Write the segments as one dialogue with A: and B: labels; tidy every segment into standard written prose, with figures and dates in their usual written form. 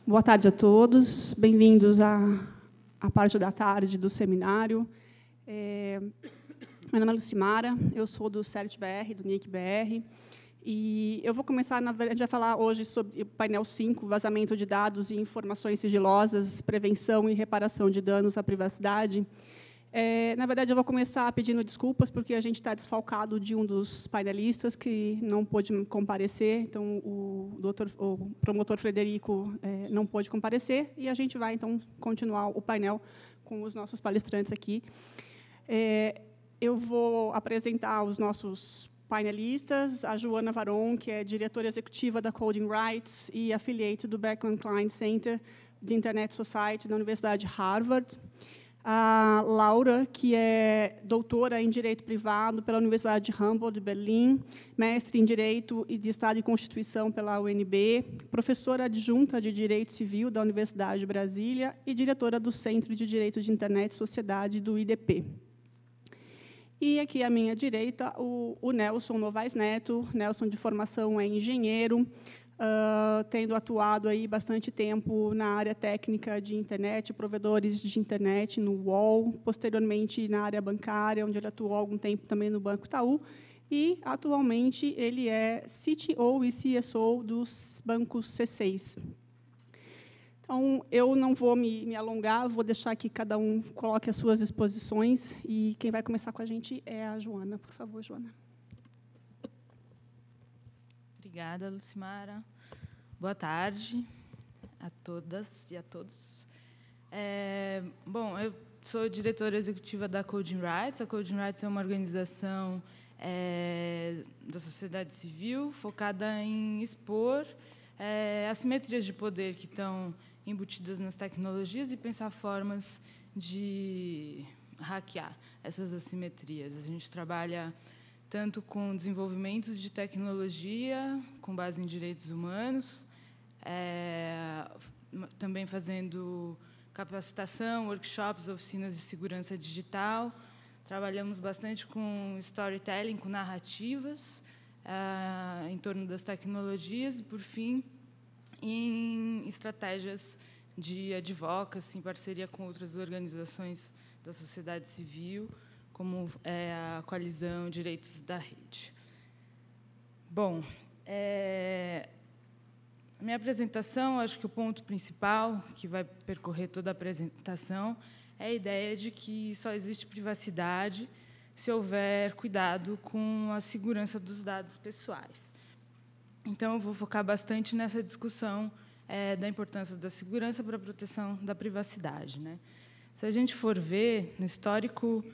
A: Boa tarde a todos. Bem-vindos à parte da tarde do seminário. Meu nome é Lucimara, eu sou do CERT-BR, do NIC-BR, e eu vou começar, na verdade, a falar hoje sobre o painel 5, vazamento de dados e informações sigilosas, prevenção e reparação de danos à privacidade. Na verdade, eu vou começar pedindo desculpas, porque a gente está desfalcado de um dos painelistas que não pôde comparecer, então o promotor Frederico não pôde comparecer, e a gente vai, então, continuar o painel com os nossos palestrantes aqui. Eu vou apresentar os nossos painelistas, a Joana Varon, que é diretora executiva da Coding Rights e affiliate do Berkman Klein Center de Internet Society da Universidade de Harvard. A Laura, que é doutora em Direito Privado pela Universidade de Humboldt de Berlim, mestre em Direito e de Estado e Constituição pela UNB, professora adjunta de Direito Civil da Universidade de Brasília e diretora do Centro de Direito de Internet e Sociedade do IDP. E aqui à minha direita, o Nelson Novaes Neto. Nelson, de formação, é engenheiro, tendo atuado aí bastante tempo na área técnica de internet, provedores de internet no UOL, posteriormente na área bancária, onde ele atuou há algum tempo também no Banco Itaú, e, atualmente, ele é CTO e CSO dos bancos C6. Então, eu não vou me alongar, vou deixar que cada um coloque as suas exposições, e quem vai começar com a gente é a Joana. Por favor, Joana.
B: Obrigada, Lucimara. Boa tarde a todas e a todos. Bom, eu sou diretora executiva da Coding Rights. A Coding Rights é uma organização da sociedade civil focada em expor assimetrias de poder que estão embutidas nas tecnologias e pensar formas de hackear essas assimetrias. A gente trabalha tanto com desenvolvimento de tecnologia, com base em direitos humanos, também fazendo capacitação, workshops, oficinas de segurança digital. Trabalhamos bastante com storytelling, com narrativas em torno das tecnologias e, por fim, em estratégias de advocacy, em parceria com outras organizações da sociedade civil, como a Coalizão Direitos da Rede. Bom, a minha apresentação, acho que o ponto principal, que vai percorrer toda a apresentação, é a ideia de que só existe privacidade se houver cuidado com a segurança dos dados pessoais. Então, eu vou focar bastante nessa discussão da importância da segurança para a proteção da privacidade, né? Se a gente for ver, no histórico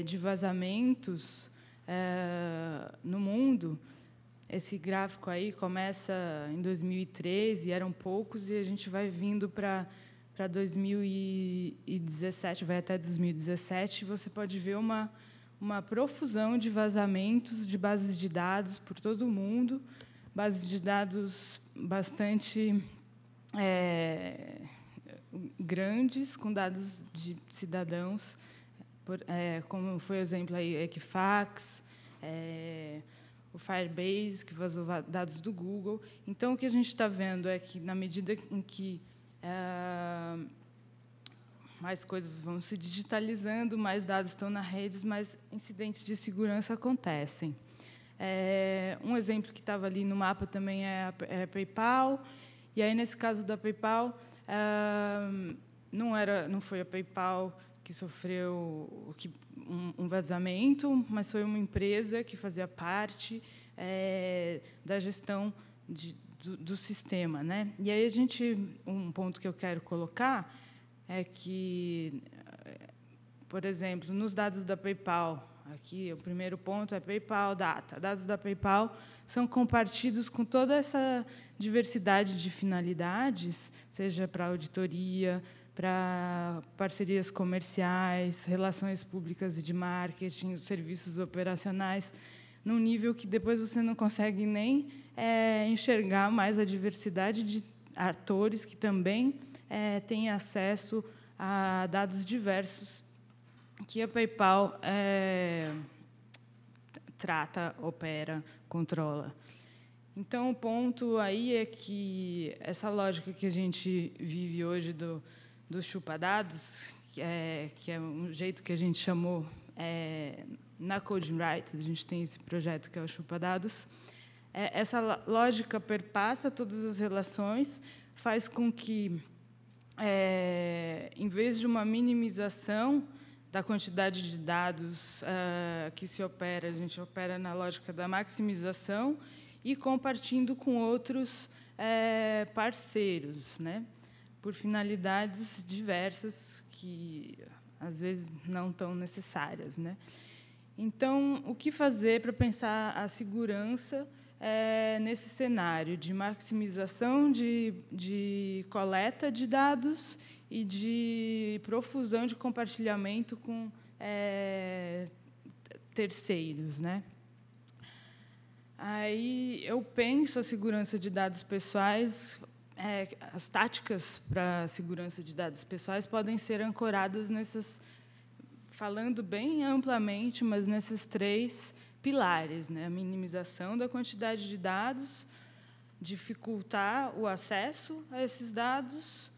B: de vazamentos no mundo, esse gráfico aí começa em 2013, eram poucos, e a gente vai vindo para 2017, vai até 2017, e você pode ver uma profusão de vazamentos de bases de dados por todo o mundo, bases de dados bastante grandes, com dados de cidadãos, como foi o exemplo aí, Equifax, o Firebase, que vazou dados do Google. Então, o que a gente está vendo é que, na medida em que mais coisas vão se digitalizando, mais dados estão nas redes, mais incidentes de segurança acontecem. Um exemplo que estava ali no mapa também é a PayPal. E aí, nesse caso da PayPal, não foi a PayPal que sofreu um vazamento, mas foi uma empresa que fazia parte da gestão do sistema, né? E aí um ponto que eu quero colocar é que, por exemplo, nos dados da PayPal, aqui o primeiro ponto é PayPal Data. Dados da PayPal são compartilhados com toda essa diversidade de finalidades, seja para auditoria, para parcerias comerciais, relações públicas e de marketing, serviços operacionais, num nível que depois você não consegue nem enxergar mais a diversidade de atores que também têm acesso a dados diversos que a PayPal trata, opera, controla. Então, o ponto aí é que essa lógica que a gente vive hoje do chupa-dados, que é um jeito que a gente chamou na Coding Rights, a gente tem esse projeto que é o chupa-dados, essa lógica perpassa todas as relações, faz com que, em vez de uma minimização da quantidade de dados que se opera, a gente opera na lógica da maximização e compartilhando com outros parceiros, né, por finalidades diversas que, às vezes, não tão necessárias, né? Então, o que fazer para pensar a segurança nesse cenário de maximização de coleta de dados e de profusão de compartilhamento com terceiros, né? Aí eu penso a segurança de dados pessoais, as táticas para a segurança de dados pessoais podem ser ancoradas nessas, falando bem amplamente, mas nesses 3 pilares, né? A minimização da quantidade de dados, dificultar o acesso a esses dados,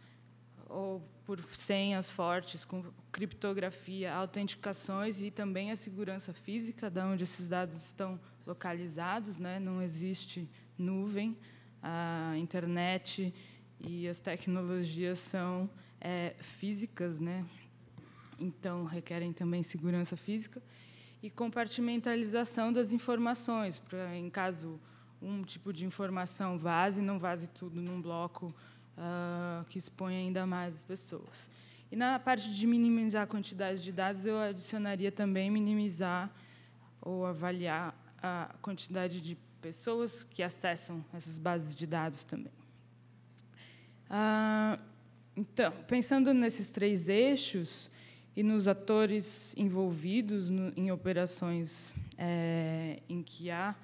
B: ou por senhas fortes, com criptografia, autenticações e também a segurança física de onde esses dados estão localizados, né? Não existe nuvem, a internet e as tecnologias são físicas, né? Então requerem também segurança física e compartimentalização das informações, para, em caso um tipo de informação vaze, não vaze tudo num bloco que expõe ainda mais as pessoas. E, na parte de minimizar a quantidade de dados, eu adicionaria também minimizar ou avaliar a quantidade de pessoas que acessam essas bases de dados também. Então, pensando nesses 3 eixos e nos atores envolvidos em operações em que há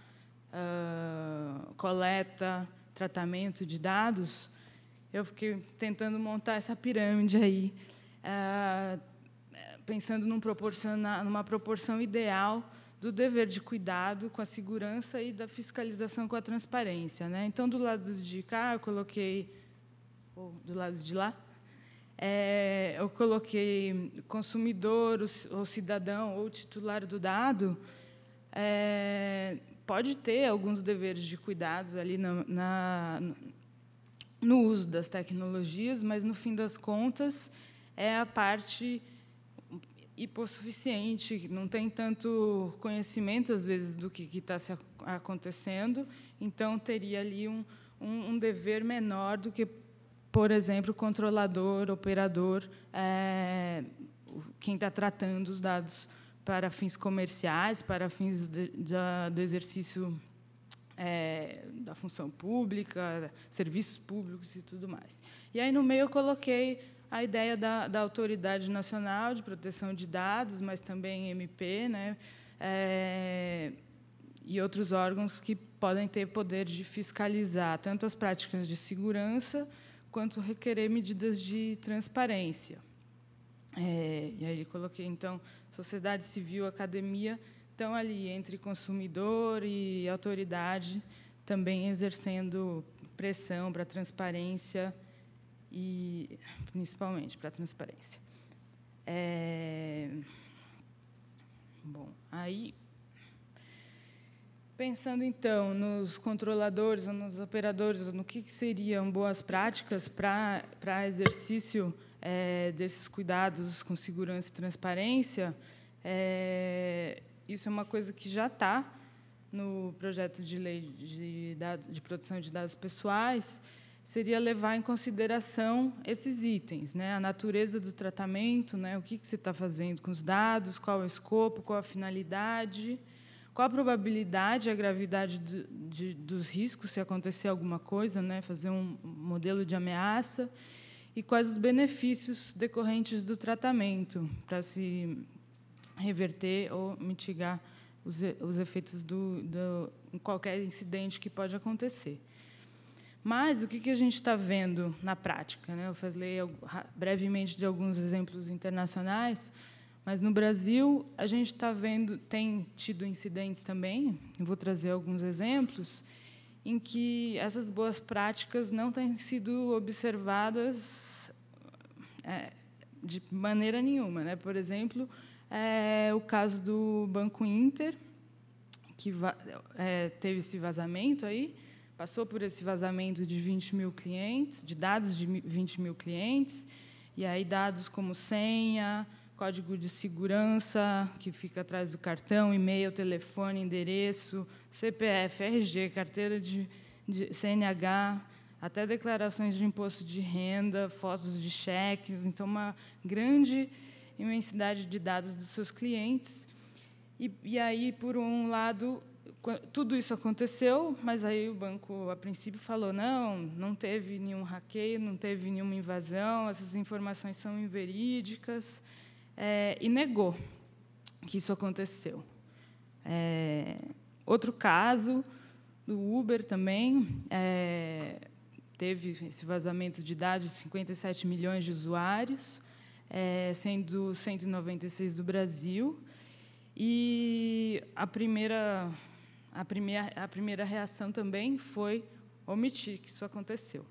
B: coleta, tratamento de dados, eu fiquei tentando montar essa pirâmide aí, pensando numa proporção ideal do dever de cuidado com a segurança e da fiscalização com a transparência, né? Então, do lado de cá, eu coloquei, ou do lado de lá, eu coloquei consumidor, o cidadão ou titular do dado, pode ter alguns deveres de cuidados ali no uso das tecnologias, mas, no fim das contas, é a parte hipossuficiente, não tem tanto conhecimento, às vezes, do que está acontecendo, então teria ali um dever menor do que, por exemplo, o controlador, operador, quem está tratando os dados para fins comerciais, para fins do exercício da função pública, serviços públicos e tudo mais. E aí, no meio, eu coloquei a ideia da Autoridade Nacional de Proteção de Dados, mas também MP, né, e outros órgãos que podem ter poder de fiscalizar tanto as práticas de segurança quanto requerer medidas de transparência. E aí coloquei, então, sociedade civil, academia, estão ali entre consumidor e autoridade, também exercendo pressão para a transparência e, principalmente, para a transparência. Bom, aí, pensando, então, nos controladores ou nos operadores, no que seriam boas práticas para exercício desses cuidados com segurança e transparência, isso é uma coisa que já está no projeto de lei de proteção de dados pessoais, seria levar em consideração esses itens, né? A natureza do tratamento, né? O que você está fazendo com os dados, qual é o escopo, qual a finalidade, qual a probabilidade e a gravidade dos riscos se acontecer alguma coisa, né? Fazer um modelo de ameaça, e quais os benefícios decorrentes do tratamento para se reverter ou mitigar os efeitos de qualquer incidente que pode acontecer. Mas o que a gente está vendo na prática, né? Eu falei brevemente de alguns exemplos internacionais, mas no Brasil a gente está vendo, tem tido incidentes também. Eu vou trazer alguns exemplos em que essas boas práticas não têm sido observadas de maneira nenhuma, né? Por exemplo, o caso do Banco Inter, que teve esse vazamento aí, passou por esse vazamento de 20 mil clientes, de dados de 20 mil clientes, e aí dados como senha, código de segurança que fica atrás do cartão, e-mail, telefone, endereço, CPF, RG, carteira de CNH, até declarações de imposto de renda, fotos de cheques. Então, uma grande imensidade de dados dos seus clientes. E aí, por um lado, tudo isso aconteceu, mas aí o banco, a princípio, falou, não teve nenhum hackeio, não teve nenhuma invasão, essas informações são inverídicas, e negou que isso aconteceu. Outro caso, do Uber também, teve esse vazamento de dados de 57 milhões de usuários, sendo 196 do Brasil, e a primeira reação também foi omitir que isso aconteceu.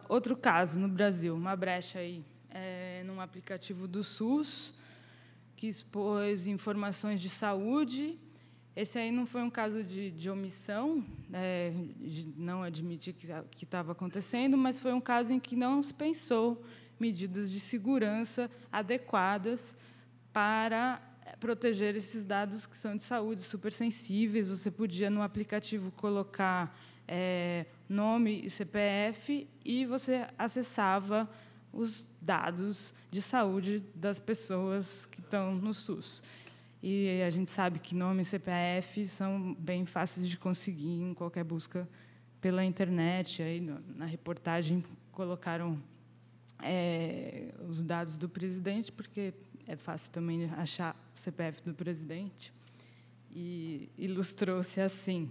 B: Outro caso no Brasil, uma brecha aí, num aplicativo do SUS, que expôs informações de saúde. Esse aí não foi um caso de omissão, de não admitir que estava acontecendo, mas foi um caso em que não se pensou medidas de segurança adequadas para proteger esses dados que são de saúde, super sensíveis. Você podia, no aplicativo, colocar nome e CPF e você acessava os dados de saúde das pessoas que estão no SUS. E a gente sabe que nome e CPF são bem fáceis de conseguir em qualquer busca pela internet. Aí, na reportagem, colocaram os dados do presidente, porque é fácil também achar o CPF do presidente, e ilustrou-se assim.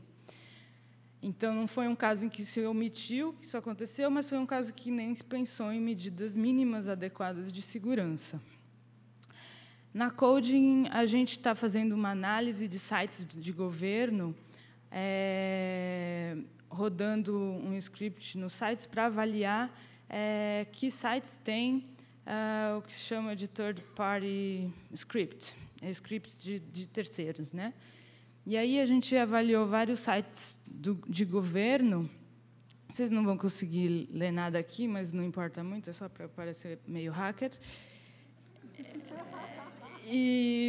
B: Então, não foi um caso em que se omitiu que isso aconteceu, mas foi um caso que nem se pensou em medidas mínimas adequadas de segurança. Na Coding, a gente está fazendo uma análise de sites de governo, rodando um script nos sites para avaliar que sites têm o que se chama de third-party script, scripts de terceiros, né? E aí a gente avaliou vários sites de governo. Vocês não vão conseguir ler nada aqui, mas não importa muito, é só para parecer meio hacker.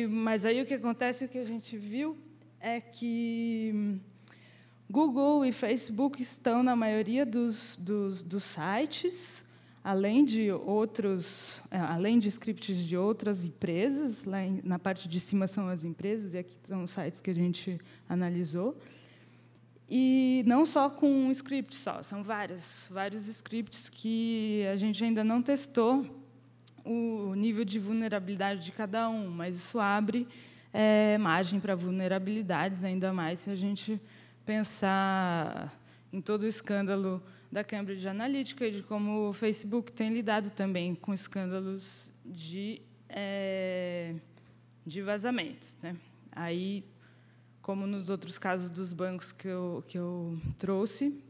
B: Mas aí o que acontece, o que a gente viu, é que Google e Facebook estão na maioria dos sites, além de scripts de outras empresas. Lá na parte de cima são as empresas, e aqui estão os sites que a gente analisou. E não só com um script só, são vários scripts que a gente ainda não testou o nível de vulnerabilidade de cada um, mas isso abre margem para vulnerabilidades, ainda mais se a gente pensar em todo o escândalo da Cambridge Analytica e de como o Facebook tem lidado também com escândalos de vazamentos, né? Aí, como nos outros casos dos bancos que eu trouxe,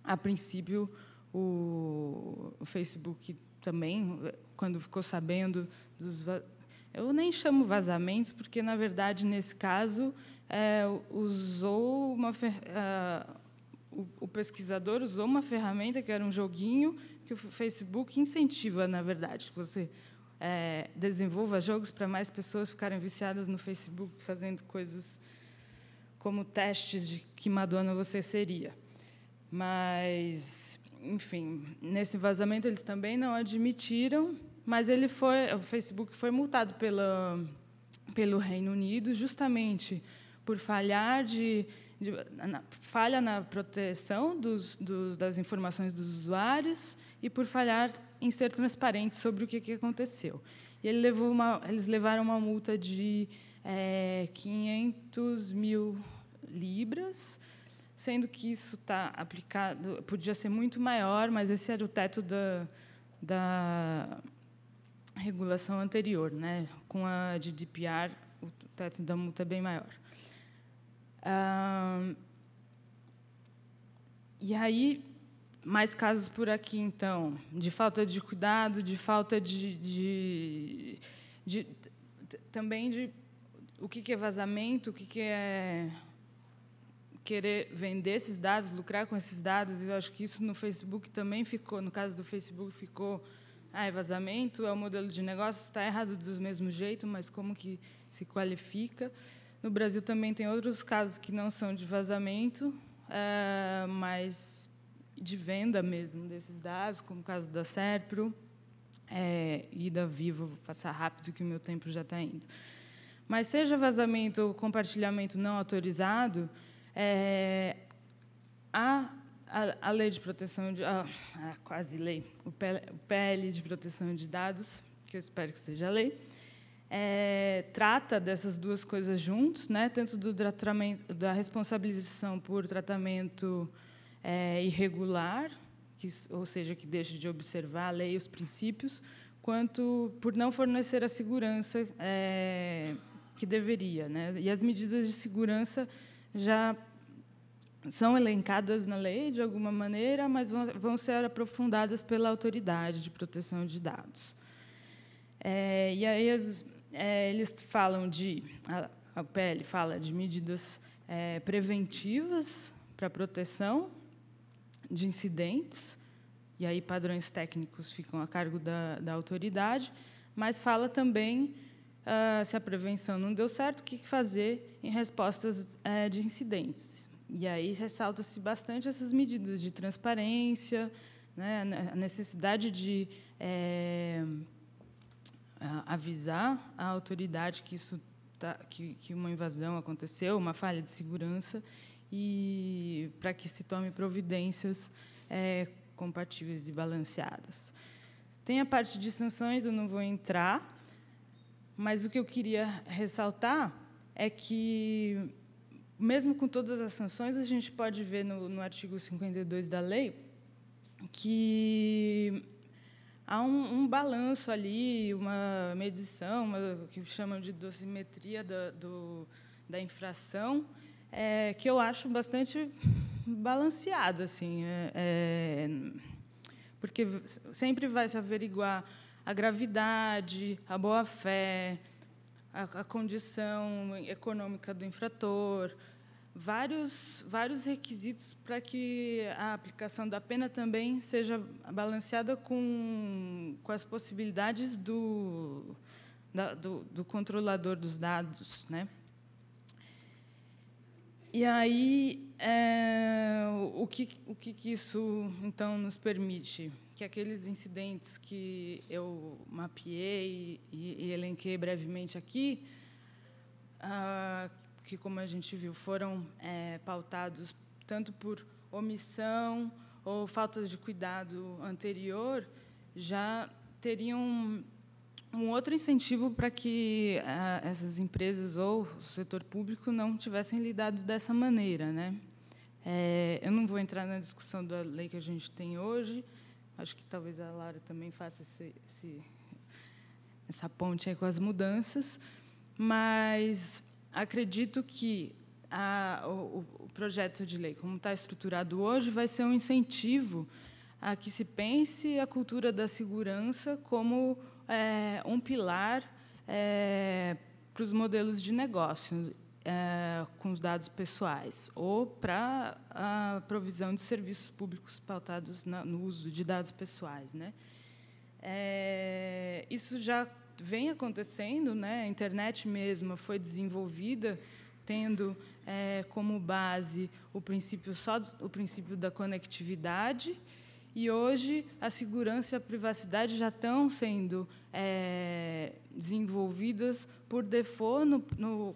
B: a princípio, o Facebook também, quando ficou sabendo dos... Eu nem chamo vazamentos, porque, na verdade, nesse caso, o pesquisador usou uma ferramenta, que era um joguinho, que o Facebook incentiva, na verdade, que você desenvolva jogos para mais pessoas ficarem viciadas no Facebook, fazendo coisas como testes de que Madonna você seria. Mas, enfim, nesse vazamento eles também não admitiram, mas o Facebook foi multado pelo Reino Unido justamente por falha na proteção das informações dos usuários e por falhar em ser transparente sobre o que aconteceu. E eles levaram uma multa de 500 mil libras, sendo que isso está aplicado, podia ser muito maior, mas esse era o teto da regulação anterior, né? Com a GDPR, o teto da multa é bem maior. E aí, mais casos por aqui, então, de falta de cuidado, de falta também de o que é vazamento, o que é querer vender esses dados, lucrar com esses dados. Eu acho que isso no Facebook também ficou, no caso do Facebook, ficou, é vazamento, é o modelo de negócio, está errado do mesmo jeito, mas como que se qualifica? No Brasil também tem outros casos que não são de vazamento, mas de venda mesmo desses dados, como o caso da Serpro e da Vivo. Vou passar rápido, que o meu tempo já está indo. Mas seja vazamento ou compartilhamento não autorizado, a lei de proteção de quase lei, o PL de proteção de dados, que eu espero que seja a lei, trata dessas duas coisas juntos, né? Tanto do tratamento, da responsabilização por tratamento irregular, ou seja, que deixa de observar a lei e os princípios, quanto por não fornecer a segurança que deveria, né? E as medidas de segurança já são elencadas na lei, de alguma maneira, mas vão ser aprofundadas pela Autoridade de Proteção de Dados. E aí eles falam a PL fala de medidas preventivas para proteção de incidentes, e aí padrões técnicos ficam a cargo da autoridade, mas fala também, se a prevenção não deu certo, o que fazer em respostas de incidentes. E aí ressalta-se bastante essas medidas de transparência, né, a necessidade de avisar a autoridade que uma invasão aconteceu, uma falha de segurança, e para que se tome providências compatíveis e balanceadas. Tem a parte de sanções, eu não vou entrar, mas o que eu queria ressaltar é que, mesmo com todas as sanções, a gente pode ver no artigo 52 da lei que há um balanço ali, uma medição, que chamam de dosimetria da infração, que eu acho bastante balanceado, assim, porque sempre vai se averiguar a gravidade, a boa-fé, a condição econômica do infrator, vários requisitos para que a aplicação da pena também seja balanceada com as possibilidades do controlador dos dados, né? E aí, o que isso, então, nos permite? Que aqueles incidentes que eu mapeei e elenquei brevemente aqui, que, como a gente viu, foram pautados tanto por omissão ou falta de cuidado anterior, já teriam um outro incentivo para que essas empresas ou o setor público não tivessem lidado dessa maneira, né? Eu não vou entrar na discussão da lei que a gente tem hoje, acho que talvez a Laura também faça essa ponte aí com as mudanças, mas acredito que o projeto de lei, como está estruturado hoje, vai ser um incentivo a que se pense a cultura da segurança como um pilar para os modelos de negócio com os dados pessoais ou para a provisão de serviços públicos pautados no uso de dados pessoais, né? Isso já vem acontecendo, né? A internet mesma foi desenvolvida tendo como base o princípio da conectividade. E hoje a segurança e a privacidade já estão sendo desenvolvidas por default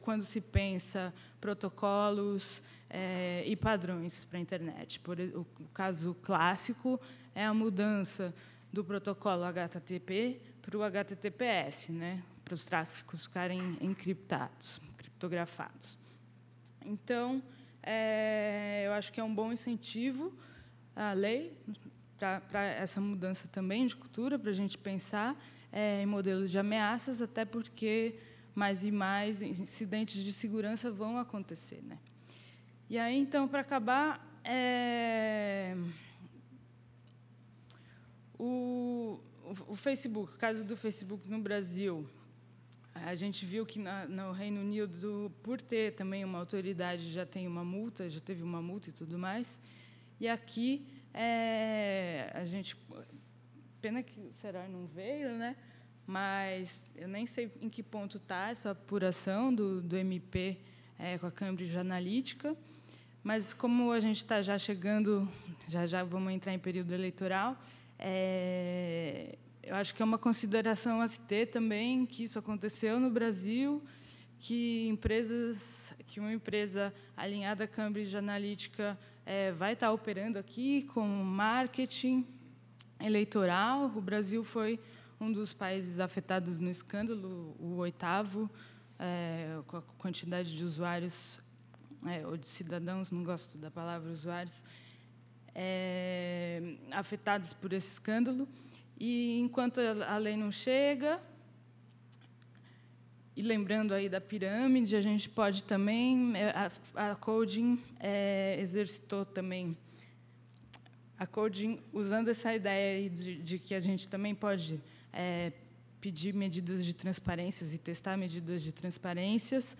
B: quando se pensa protocolos e padrões para a internet. O caso clássico é a mudança do protocolo HTTP para o HTTPS, né, para os tráfegos ficarem encriptados, criptografados. Então, eu acho que é um bom incentivo a lei para essa mudança também de cultura, para a gente pensar em modelos de ameaças, até porque mais e mais incidentes de segurança vão acontecer, né? E aí, então, para acabar, o Facebook, o caso do Facebook no Brasil, a gente viu que no Reino Unido, por ter também uma autoridade, já tem uma multa, já teve uma multa e tudo mais. E aqui, a gente... Pena que o Será não veio, né? Mas eu nem sei em que ponto está essa apuração do MP com a Cambridge Analytica. Mas, como a gente está já chegando, já vamos entrar em período eleitoral, eu acho que é uma consideração a se ter também que isso aconteceu no Brasil, que uma empresa alinhada à Cambridge Analytica vai estar operando aqui com marketing eleitoral. O Brasil foi um dos países afetados no escândalo, o 8º, com a quantidade de usuários, ou de cidadãos, não gosto da palavra usuários, afetados por esse escândalo. E, enquanto a lei não chega, e lembrando aí da pirâmide, a gente pode também... A Coding exercitou também... A Coding, usando essa ideia aí de que a gente também pode pedir medidas de transparências e testar medidas de transparências,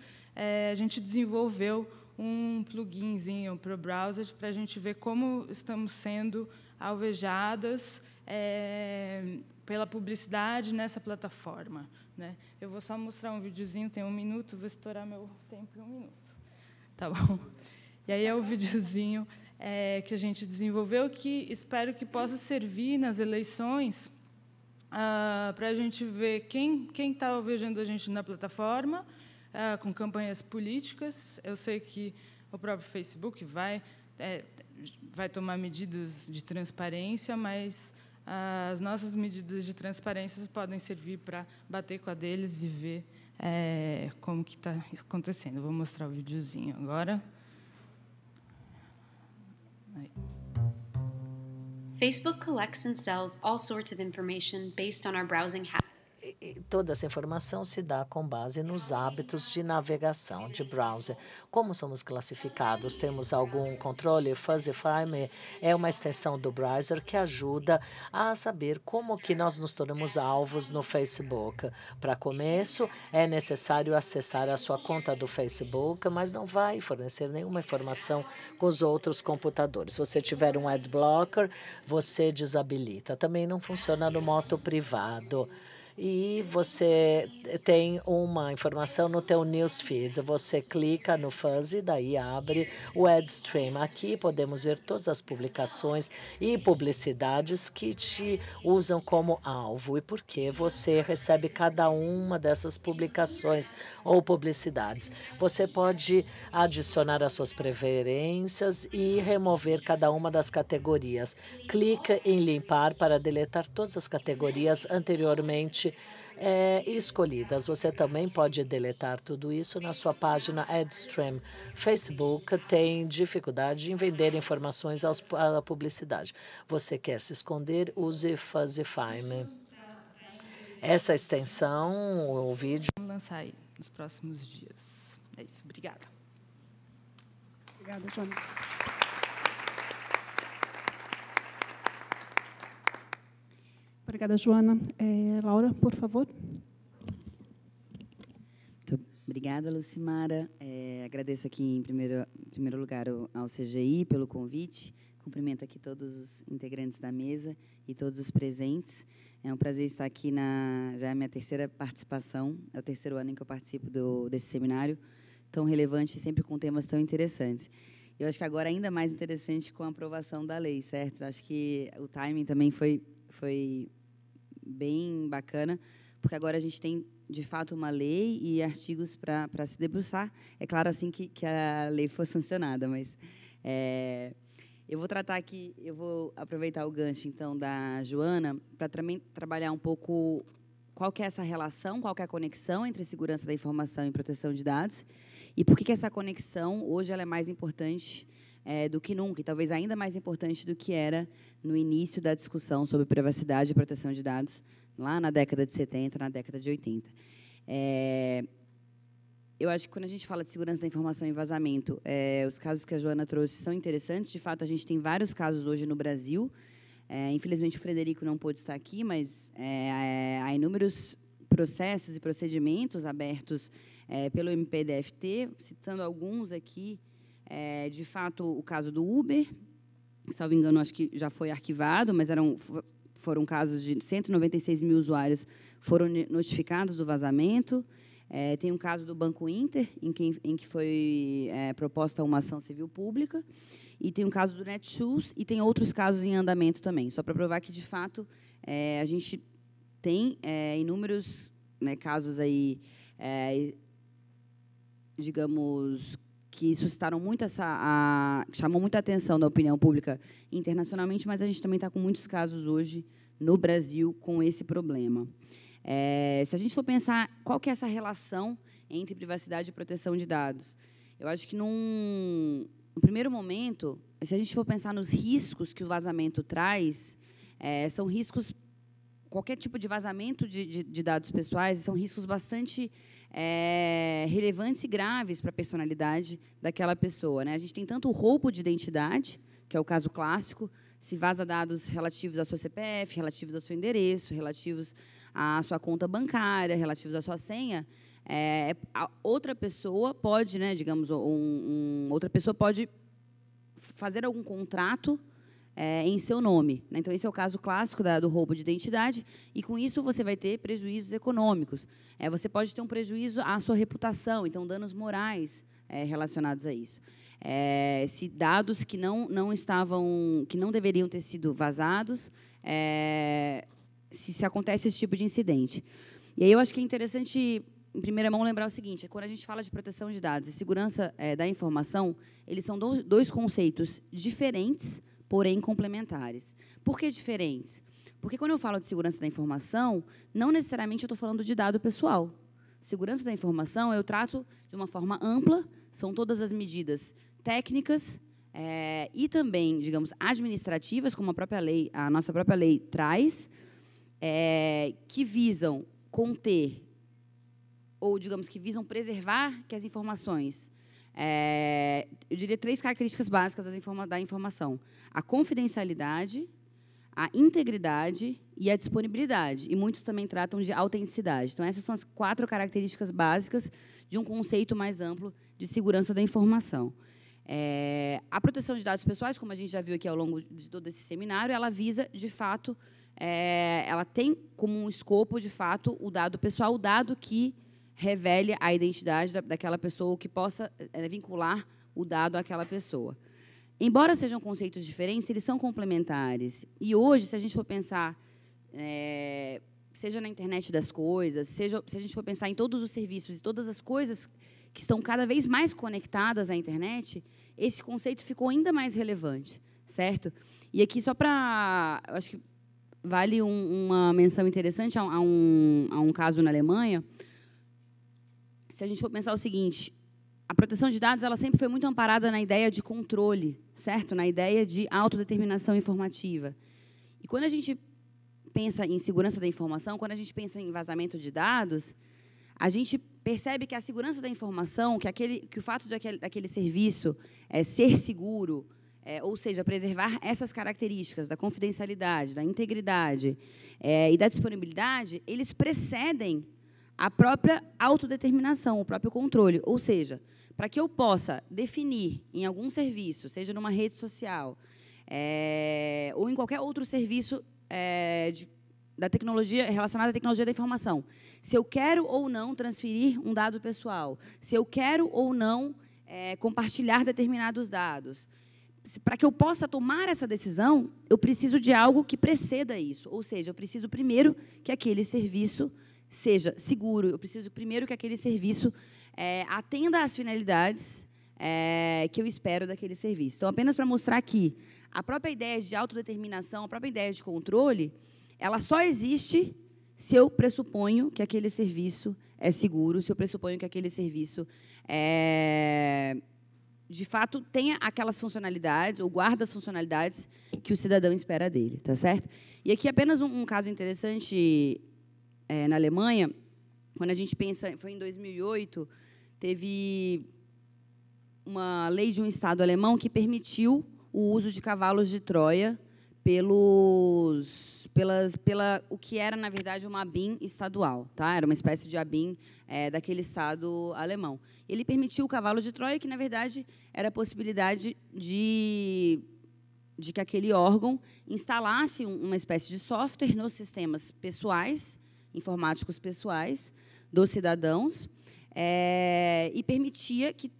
B: a gente desenvolveu um pluginzinho para o browser para a gente ver como estamos sendo alvejadas pela publicidade nessa plataforma, né? Eu vou só mostrar um videozinho, tem 1 minuto, vou estourar meu tempo em 1 minuto. Tá bom? E aí é o videozinho que a gente desenvolveu, que espero que possa servir nas eleições para a gente ver quem está alvejando a gente na plataforma, com campanhas políticas. Eu sei que o próprio Facebook vai tomar medidas de transparência, mas as nossas medidas de transparência podem servir para bater com a deles e ver como que está acontecendo. Vou mostrar o videozinho agora. Aí.
C: Facebook collects and sells all sorts of information based on our browsing habits.
D: Toda essa informação se dá com base nos hábitos de navegação, de browser. Como somos classificados? Temos algum controle? Fuzzify é uma extensão do browser que ajuda a saber como que nós nos tornamos alvos no Facebook. Para começo, é necessário acessar a sua conta do Facebook, mas não vai fornecer nenhuma informação com os outros computadores. Se você tiver um adblocker, você desabilita. Também não funciona no modo privado. E você tem uma informação no teu newsfeed. Você clica no Fuzzy, daí abre o AdStream. Aqui podemos ver todas as publicações e publicidades que te usam como alvo e por que você recebe cada uma dessas publicações ou publicidades. Você pode adicionar as suas preferências e remover cada uma das categorias. Clica em limpar para deletar todas as categorias anteriormente escolhidas. Você também pode deletar tudo isso na sua página AdStream. Facebook tem dificuldade em vender informações à publicidade. Você quer se esconder? Use Fuzzify. Essa extensão, o vídeo...
B: Vamos lançar aí nos próximos dias. É isso. Obrigada.
A: Obrigada, Joana. Obrigada, Joana. Laura, por favor.
E: Muito obrigada, Lucimara. Agradeço aqui, em primeiro lugar, ao CGI pelo convite. Cumprimento aqui todos os integrantes da mesa e todos os presentes. É um prazer estar aqui, já é a minha 3ª participação, é o 3º ano em que eu participo desse seminário tão relevante e sempre com temas tão interessantes. Eu acho que agora ainda mais interessante com a aprovação da lei, certo? Acho que o timing também foi bem bacana, porque agora a gente tem, de fato, uma lei e artigos para se debruçar. É claro, assim, que a lei for sancionada, mas eu vou tratar aqui, eu vou aproveitar o gancho, então, da Joana, para também trabalhar um pouco qual que é essa relação, qual que é a conexão entre segurança da informação e proteção de dados, e por que essa conexão, hoje, ela é mais importante do que nunca, e talvez ainda mais importante do que era no início da discussão sobre privacidade e proteção de dados, lá na década de 70, na década de 80. eu acho que quando a gente fala de segurança da informação e vazamento, os casos que a Joana trouxe são interessantes. De fato, a gente tem vários casos hoje no Brasil. Infelizmente, o Frederico não pôde estar aqui, mas há inúmeros processos e procedimentos abertos pelo MPDFT, citando alguns aqui. De fato, o caso do Uber, salvo engano, acho que já foi arquivado, mas foram casos de 196 mil usuários foram notificados do vazamento. Tem um caso do Banco Inter, em que foi proposta uma ação civil pública, e tem um caso do Netshoes, e tem outros casos em andamento também, só para provar que, de fato, a gente tem inúmeros casos aí, digamos, que suscitaram muito chamou muita atenção da opinião pública internacionalmente, mas a gente também está com muitos casos hoje no Brasil com esse problema. Se a gente for pensar qual que é essa relação entre privacidade e proteção de dados, eu acho que, no primeiro momento, se a gente for pensar nos riscos que o vazamento traz, são riscos, qualquer tipo de vazamento de dados pessoais, são riscos bastante relevantes e graves para a personalidade daquela pessoa, né? A gente tem tanto o roubo de identidade, que é o caso clássico, se vaza dados relativos ao seu CPF, relativos ao seu endereço, relativos à sua conta bancária, relativos à sua senha, outra pessoa pode, né, digamos, outra pessoa pode fazer algum contrato em seu nome, né? Então, esse é o caso clássico do roubo de identidade, e, com isso, você vai ter prejuízos econômicos. Você pode ter um prejuízo à sua reputação, então, danos morais relacionados a isso. Se dados que não deveriam ter sido vazados, se acontece esse tipo de incidente. E aí eu acho que é interessante, em primeira mão, lembrar o seguinte: quando a gente fala de proteção de dados e segurança da informação, eles são dois conceitos diferentes, porém complementares. Por que diferentes? Porque, quando eu falo de segurança da informação, não necessariamente eu estou falando de dado pessoal. Segurança da informação eu trato de uma forma ampla, são todas as medidas técnicas e também, digamos, administrativas, como a nossa própria lei traz, que visam conter, ou, digamos, que visam preservar que as informações... eu diria 3 características básicas da informação: a confidencialidade, a integridade e a disponibilidade. E muitos também tratam de autenticidade. Então, essas são as 4 características básicas de um conceito mais amplo de segurança da informação. A proteção de dados pessoais, como a gente já viu aqui ao longo de todo esse seminário, ela visa, de fato, ela tem como um escopo, de fato, o dado pessoal, o dado que revele a identidade daquela pessoa, ou que possa vincular o dado àquela pessoa. Embora sejam conceitos diferentes, eles são complementares. E hoje, se a gente for pensar, seja na internet das coisas, se a gente for pensar em todos os serviços e todas as coisas que estão cada vez mais conectadas à internet, esse conceito ficou ainda mais relevante, certo? E aqui, só para... acho que vale uma menção interessante a um caso na Alemanha. Se a gente for pensar o seguinte: a proteção de dados ela sempre foi muito amparada na ideia de controle, certo? Na ideia de autodeterminação informativa. E, quando a gente pensa em segurança da informação, quando a gente pensa em vazamento de dados, a gente percebe que a segurança da informação, que o fato daquele serviço ser seguro, ou seja, preservar essas características da confidencialidade, da integridade e da disponibilidade, eles precedem a própria autodeterminação, o próprio controle. Ou seja, para que eu possa definir em algum serviço, seja numa rede social, ou em qualquer outro serviço da tecnologia, relacionado à tecnologia da informação, se eu quero ou não transferir um dado pessoal, se eu quero ou não compartilhar determinados dados, para que eu possa tomar essa decisão, eu preciso de algo que preceda isso. Ou seja, eu preciso primeiro que aquele serviço seja seguro, eu preciso primeiro que aquele serviço atenda às finalidades que eu espero daquele serviço. Então, apenas para mostrar que a própria ideia de autodeterminação, a própria ideia de controle, ela só existe se eu pressuponho que aquele serviço é seguro, se eu pressuponho que aquele serviço de fato tenha aquelas funcionalidades ou guarda as funcionalidades que o cidadão espera dele, tá certo? E aqui apenas um caso interessante na Alemanha, quando a gente pensa, foi em 2008, teve uma lei de um estado alemão que permitiu o uso de cavalos de Troia pela o que era, na verdade, uma ABIN estadual. Tá? Era uma espécie de ABIN daquele estado alemão. Ele permitiu o cavalo de Troia, que, na verdade, era a possibilidade de que aquele órgão instalasse uma espécie de software nos sistemas pessoais, informáticos pessoais, dos cidadãos, e permitia que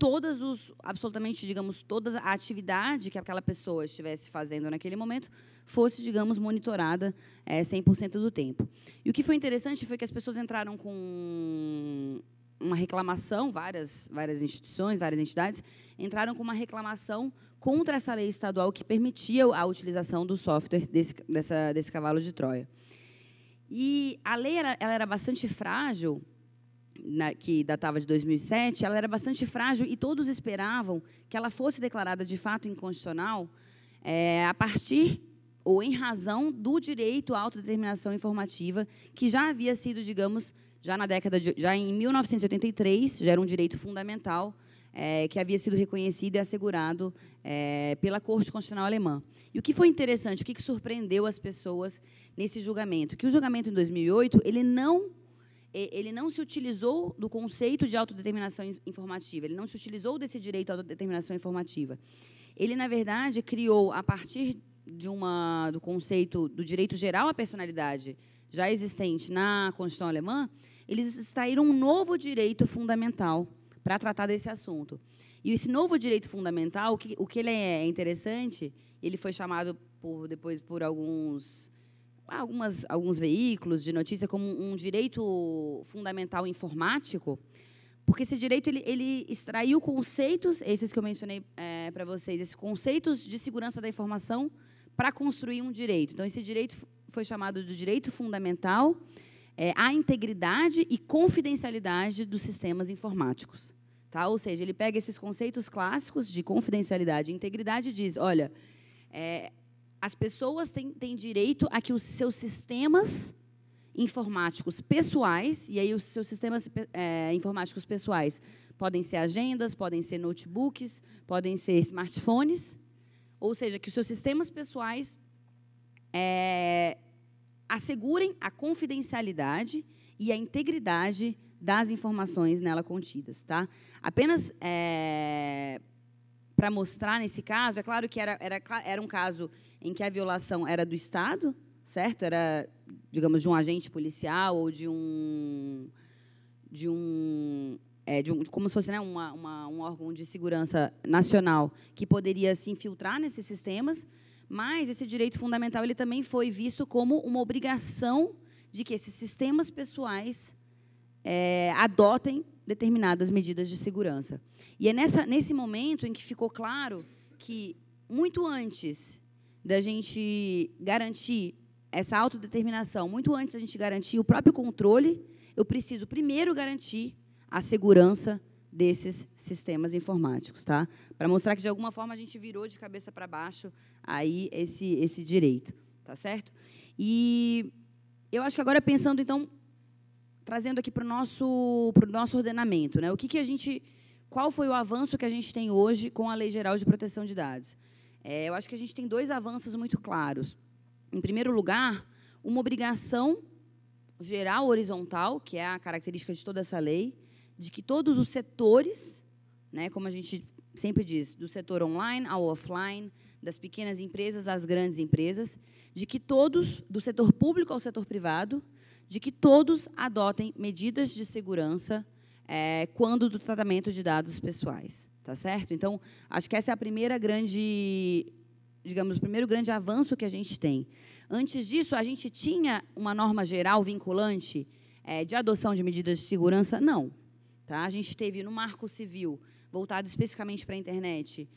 E: absolutamente, digamos, toda a atividade que aquela pessoa estivesse fazendo naquele momento fosse, digamos, monitorada 100% do tempo. E o que foi interessante foi que as pessoas entraram com uma reclamação, várias instituições, várias entidades, entraram com uma reclamação contra essa lei estadual que permitia a utilização do software desse cavalo de Troia. E a lei ela era bastante frágil, que datava de 2007, ela era bastante frágil e todos esperavam que ela fosse declarada de fato inconstitucional a partir ou em razão do direito à autodeterminação informativa, que já havia sido, digamos, já em 1983, já era um direito fundamental que havia sido reconhecido e assegurado pela Corte Constitucional Alemã. E o que foi interessante, o que surpreendeu as pessoas nesse julgamento? Que o julgamento em 2008 ele não se utilizou do conceito de autodeterminação informativa, ele não se utilizou desse direito à autodeterminação informativa. Ele, na verdade, criou, a partir do conceito do direito geral à personalidade já existente na Constituição Alemã, eles extraíram um novo direito fundamental para tratar desse assunto. E esse novo direito fundamental, o que ele é interessante, ele foi chamado depois por alguns veículos de notícia como um direito fundamental informático, porque esse direito ele extraiu conceitos, esses que eu mencionei para vocês, esses conceitos de segurança da informação para construir um direito. Então, esse direito foi chamado de direito fundamental à integridade e confidencialidade dos sistemas informáticos. Tá? Ou seja, ele pega esses conceitos clássicos de confidencialidade e integridade e diz, olha, as pessoas têm direito a que os seus sistemas informáticos pessoais, e aí os seus sistemas informáticos pessoais podem ser agendas, podem ser notebooks, podem ser smartphones, ou seja, que os seus sistemas pessoais assegurem a confidencialidade e a integridade das informações nela contidas. Tá? Apenas para mostrar nesse caso, é claro que era um caso em que a violação era do Estado, certo? Era, digamos, de um agente policial ou como se fosse, né, um órgão de segurança nacional que poderia se infiltrar nesses sistemas, mas esse direito fundamental ele também foi visto como uma obrigação de que esses sistemas pessoais adotem determinadas medidas de segurança. E é nesse momento em que ficou claro que, muito antes da gente garantir essa autodeterminação, muito antes da gente garantir o próprio controle, eu preciso primeiro garantir a segurança desses sistemas informáticos, tá? Para mostrar que, de alguma forma, a gente virou de cabeça para baixo aí esse direito, tá certo? E eu acho que agora, pensando, então, trazendo aqui para o nosso ordenamento, né? Qual foi o avanço que a gente tem hoje com a Lei Geral de Proteção de Dados? Eu acho que a gente tem dois avanços muito claros. Em primeiro lugar, uma obrigação geral horizontal, que é a característica de toda essa lei, de que todos os setores, né, como a gente sempre diz, do setor online ao offline, das pequenas empresas às grandes empresas, de que todos, do setor público ao setor privado, de que todos adotem medidas de segurança quando do tratamento de dados pessoais, tá certo? Então, acho que essa é a primeira grande, digamos, o primeiro grande avanço que a gente tem. Antes disso, a gente tinha uma norma geral vinculante de adoção de medidas de segurança? Não. Tá? A gente teve, no Marco Civil, voltado especificamente para a internet,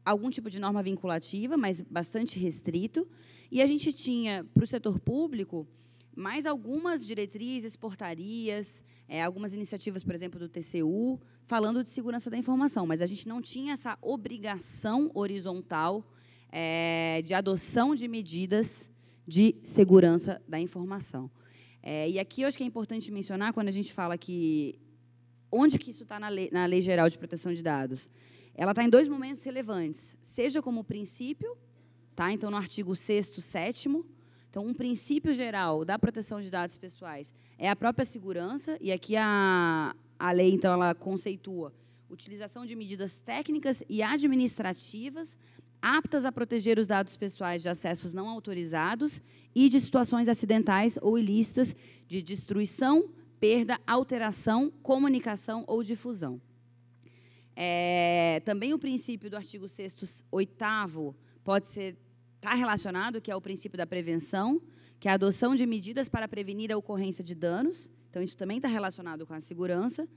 E: algum tipo de norma vinculativa, mas bastante restrito, e a gente tinha, para o setor público, mais algumas diretrizes, portarias, algumas iniciativas, por exemplo, do TCU, falando de segurança da informação, mas a gente não tinha essa obrigação horizontal de adoção de medidas de segurança da informação. E aqui eu acho que é importante mencionar, quando a gente fala que... Onde que isso está na Lei Geral de Proteção de Dados? Ela está em 2 momentos relevantes, seja como princípio, tá? Então, no artigo 6º, 7º, então, um princípio geral da proteção de dados pessoais é a própria segurança, e aqui a lei, então, ela conceitua utilização de medidas técnicas e administrativas aptas a proteger os dados pessoais de acessos não autorizados e de situações acidentais ou ilícitas de destruição, perda, alteração, comunicação ou difusão. Também o princípio do artigo 6º, 8º, pode estar relacionado, que é o princípio da prevenção, que é a adoção de medidas para prevenir a ocorrência de danos. Então, isso também está relacionado com a segurança.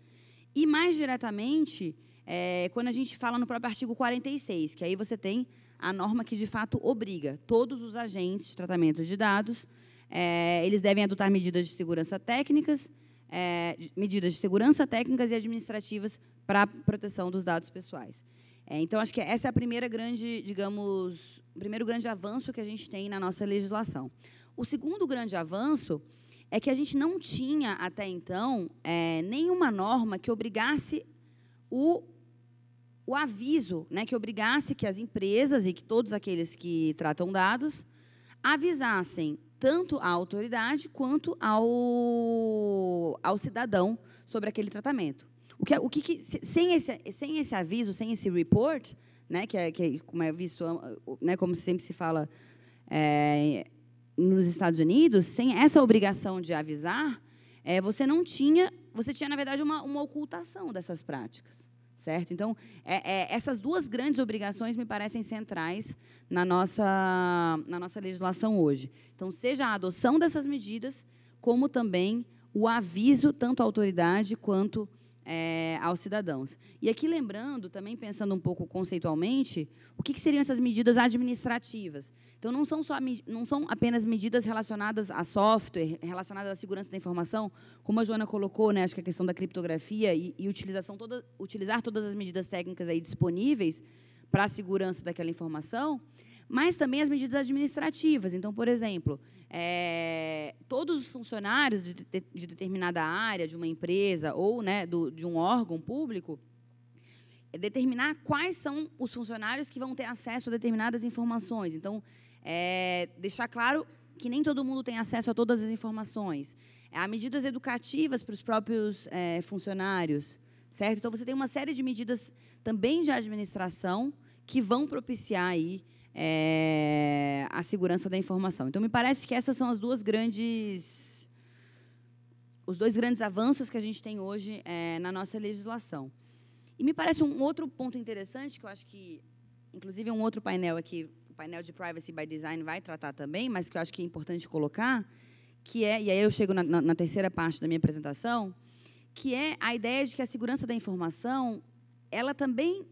E: E, mais diretamente, quando a gente fala no próprio artigo 46, que aí você tem a norma que, de fato, obriga todos os agentes de tratamento de dados, eles devem adotar medidas de segurança técnicas, e administrativas para a proteção dos dados pessoais. Então, acho que essa é a primeira grande, digamos, o primeiro grande avanço que a gente tem na nossa legislação. O segundo grande avanço é que a gente não tinha, até então, nenhuma norma que obrigasse o aviso, né, que obrigasse que as empresas e que todos aqueles que tratam dados avisassem tanto a autoridade quanto ao cidadão sobre aquele tratamento. Sem esse aviso, sem esse report, né, que como é visto, né, como sempre se fala nos Estados Unidos, sem essa obrigação de avisar, você tinha, na verdade, uma ocultação dessas práticas. Certo? Então, essas 2 grandes obrigações me parecem centrais na nossa legislação hoje. Então, seja a adoção dessas medidas, como também o aviso, tanto à autoridade quanto aos cidadãos. E aqui, lembrando, também pensando um pouco conceitualmente, o que seriam essas medidas administrativas? Então, não são apenas medidas relacionadas a software, relacionadas à segurança da informação, como a Joana colocou, né, acho que a questão da criptografia e utilizar todas as medidas técnicas aí disponíveis para a segurança daquela informação, mas também as medidas administrativas. Então, por exemplo, todos os funcionários de determinada área, de uma empresa ou, né, de um órgão público, determinar quais são os funcionários que vão ter acesso a determinadas informações. Então, deixar claro que nem todo mundo tem acesso a todas as informações. Há medidas educativas para os próprios funcionários, certo? Então, você tem uma série de medidas também de administração que vão propiciar aí a segurança da informação. Então, me parece que essas são os 2 grandes avanços que a gente tem hoje na nossa legislação. E me parece um outro ponto interessante, que eu acho que, inclusive, um outro painel aqui, o painel de Privacy by Design vai tratar também, mas que eu acho que é importante colocar, e aí eu chego na terceira parte da minha apresentação, que é a ideia de que a segurança da informação, ela tem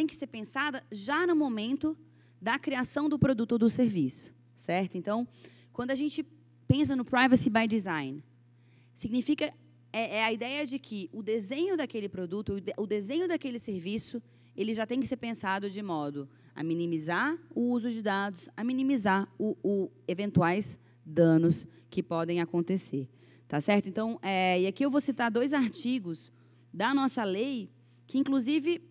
E: que ser pensada já no momento da criação do produto ou do serviço, certo? Então, quando a gente pensa no Privacy by Design, significa a ideia de que o desenho daquele produto, o desenho daquele serviço, ele já tem que ser pensado de modo a minimizar o uso de dados, a minimizar eventuais danos que podem acontecer, tá certo? Então, e aqui eu vou citar 2 artigos da nossa lei que, inclusive,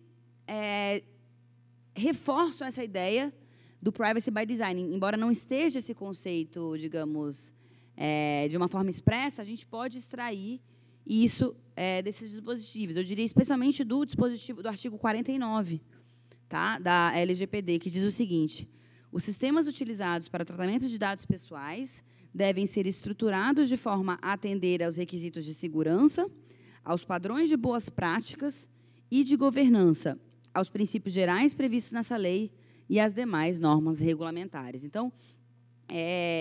E: reforçam essa ideia do Privacy by Design. Embora não esteja esse conceito, digamos, de uma forma expressa, a gente pode extrair isso desses dispositivos. Eu diria especialmente do artigo 49, tá, da LGPD, que diz o seguinte: os sistemas utilizados para o tratamento de dados pessoais devem ser estruturados de forma a atender aos requisitos de segurança, aos padrões de boas práticas e de governança, aos princípios gerais previstos nessa lei e às demais normas regulamentares. Então,